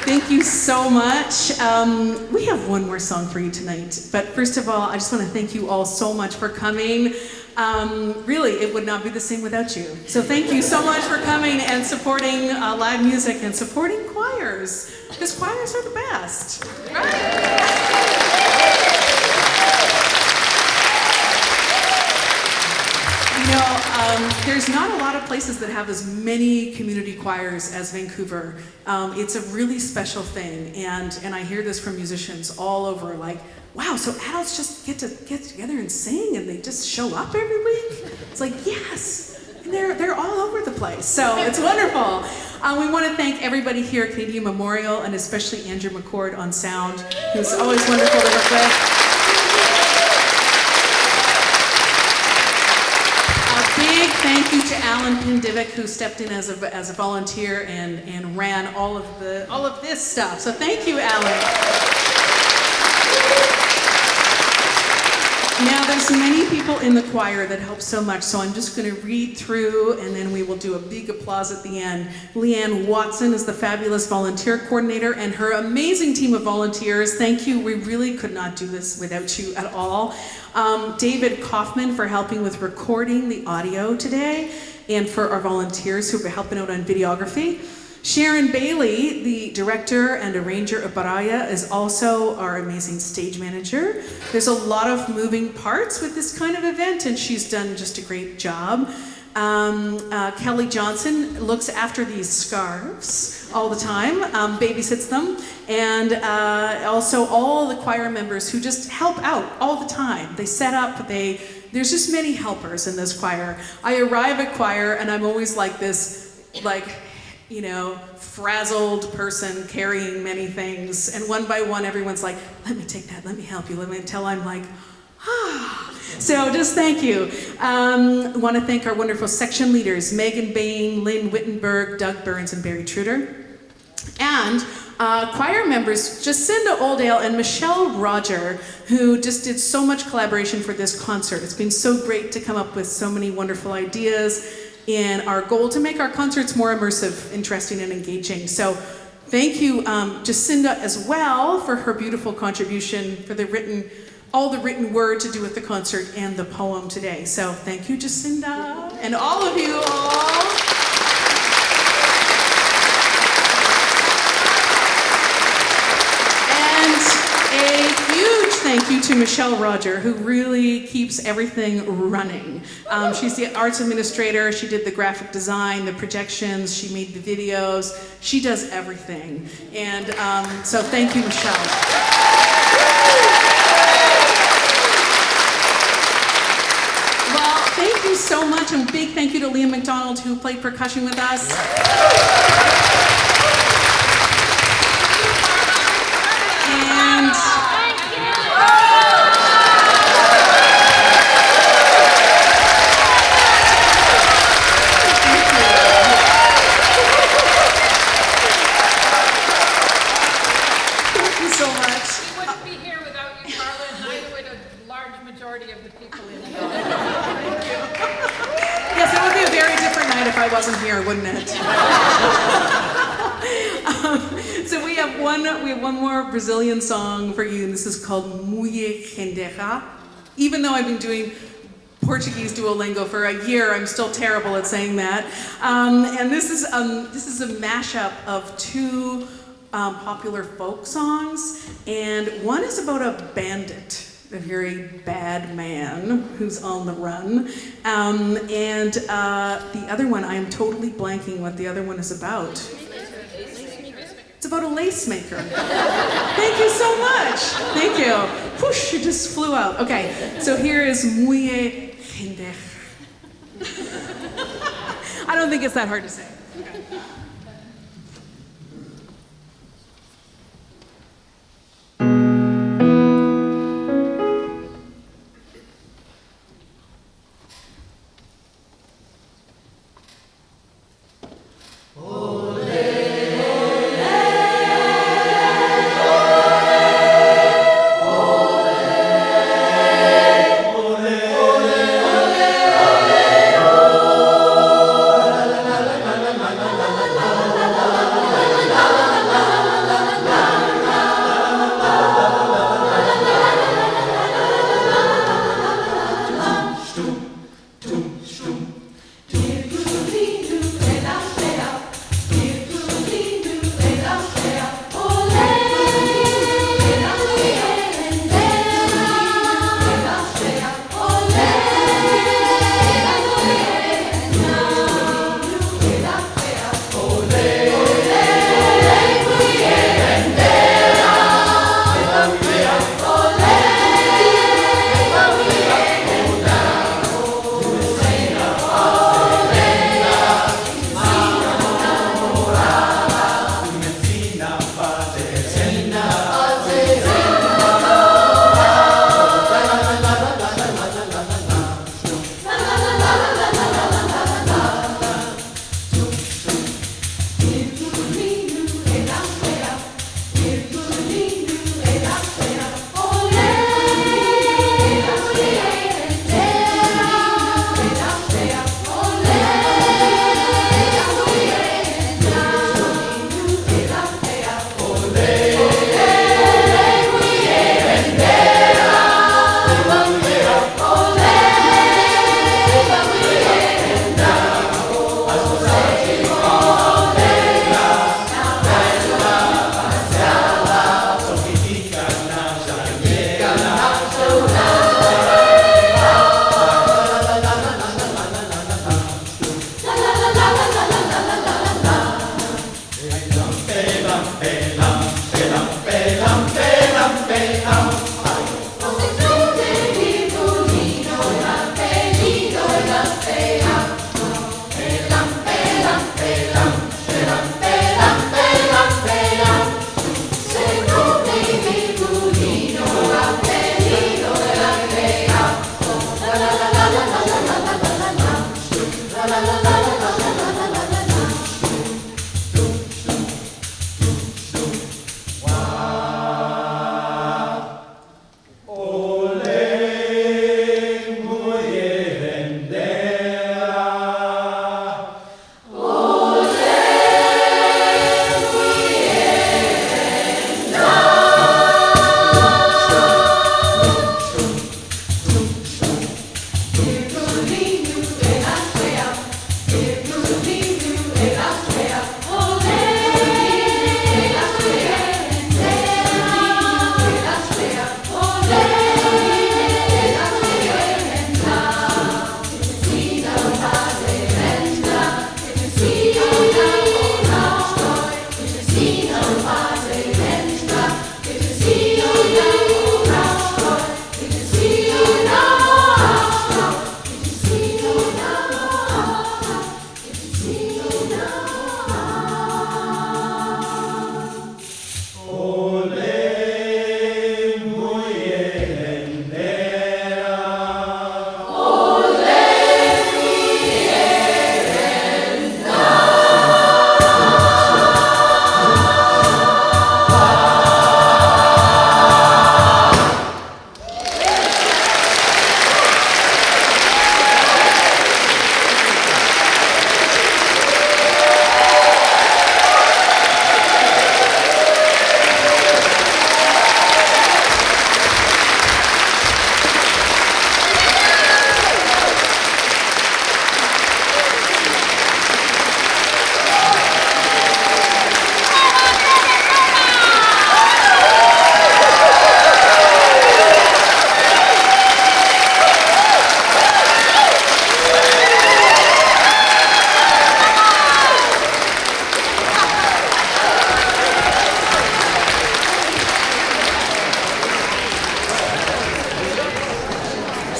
Thank you so much. We have one more song for you tonight, but first of all, I just want to thank you all so much for coming. Really, it would not be the same without you. So thank you so much for coming and supporting live music and supporting choirs, because choirs are the best, right? There's not a lot of places that have as many community choirs as Vancouver. It's a really special thing, and I hear this from musicians all over, like, wow, so adults just get together and sing, and they just show up every week? It's like, yes, and they're all over the place, so it's wonderful. We want to thank everybody here at Canadian Memorial, and especially Andrew McCord on sound, who's always wonderful to work with. Big thank you to Alan Pindivic, who stepped in as a volunteer and ran all of this stuff. So thank you, Alan. Now, there's many people in the choir that help so much, so I'm just going to read through, and then we will do a big applause at the end. Leanne Watson is the fabulous volunteer coordinator, and her amazing team of volunteers. Thank you. We really could not do this without you at all. David Kaufman for helping with recording the audio today, and for our volunteers who are helping out on videography. Sharon Bailey, the director and arranger of Baraye, is also our amazing stage manager. There's a lot of moving parts with this kind of event, and she's done just a great job. Kelly Johnson looks after these scarves all the time, babysits them, and also all the choir members who just help out all the time. They set up, there's just many helpers in this choir. I arrive at choir, and I'm always like this, frazzled person carrying many things. And one by one, everyone's like, let me take that, let me help you, until I'm like, ah. So just thank you. I want to thank our wonderful section leaders, Megan Bain, Lynn Wittenberg, Doug Burns, and Barry Truder. And choir members, Jacinda Oldale and Michelle Roger, who just did so much collaboration for this concert. It's been so great to come up with so many wonderful ideas in our goal to make our concerts more immersive, interesting, and engaging. So thank you, Jacinda, as well, for her beautiful contribution for all the written word to do with the concert and the poem today. So thank you, Jacinda, and all of you all. Thank you to Michelle Roger, who really keeps everything running. She's the arts administrator. She did the graphic design, the projections. She made the videos. She does everything. And so thank you, Michelle. Well, thank you so much. And a big thank you to Liam McDonald, who played percussion with us. And I wasn't here, wouldn't it? So we have one more Brazilian song for you, and this is called Muié Rendera. Even though I've been doing Portuguese Duolingo for a year, I'm still terrible at saying that. And this is a mashup of two popular folk songs, and one is about a bandit, a very bad man who's on the run. And the other one, I am totally blanking what the other one is about. It's about a lace maker. Thank you so much. Thank you. Whoosh, it just flew out. Okay, so here is Muié Rendera. I don't think it's that hard to say. Okay.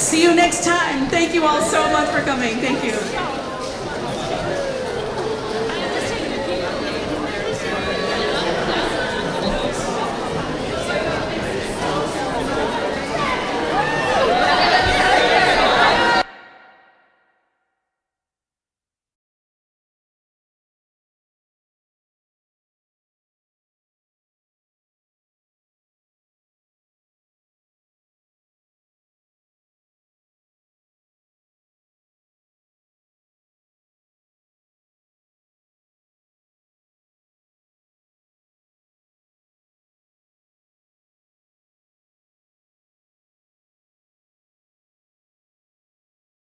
See you next time. Thank you all so much for coming. Thank you.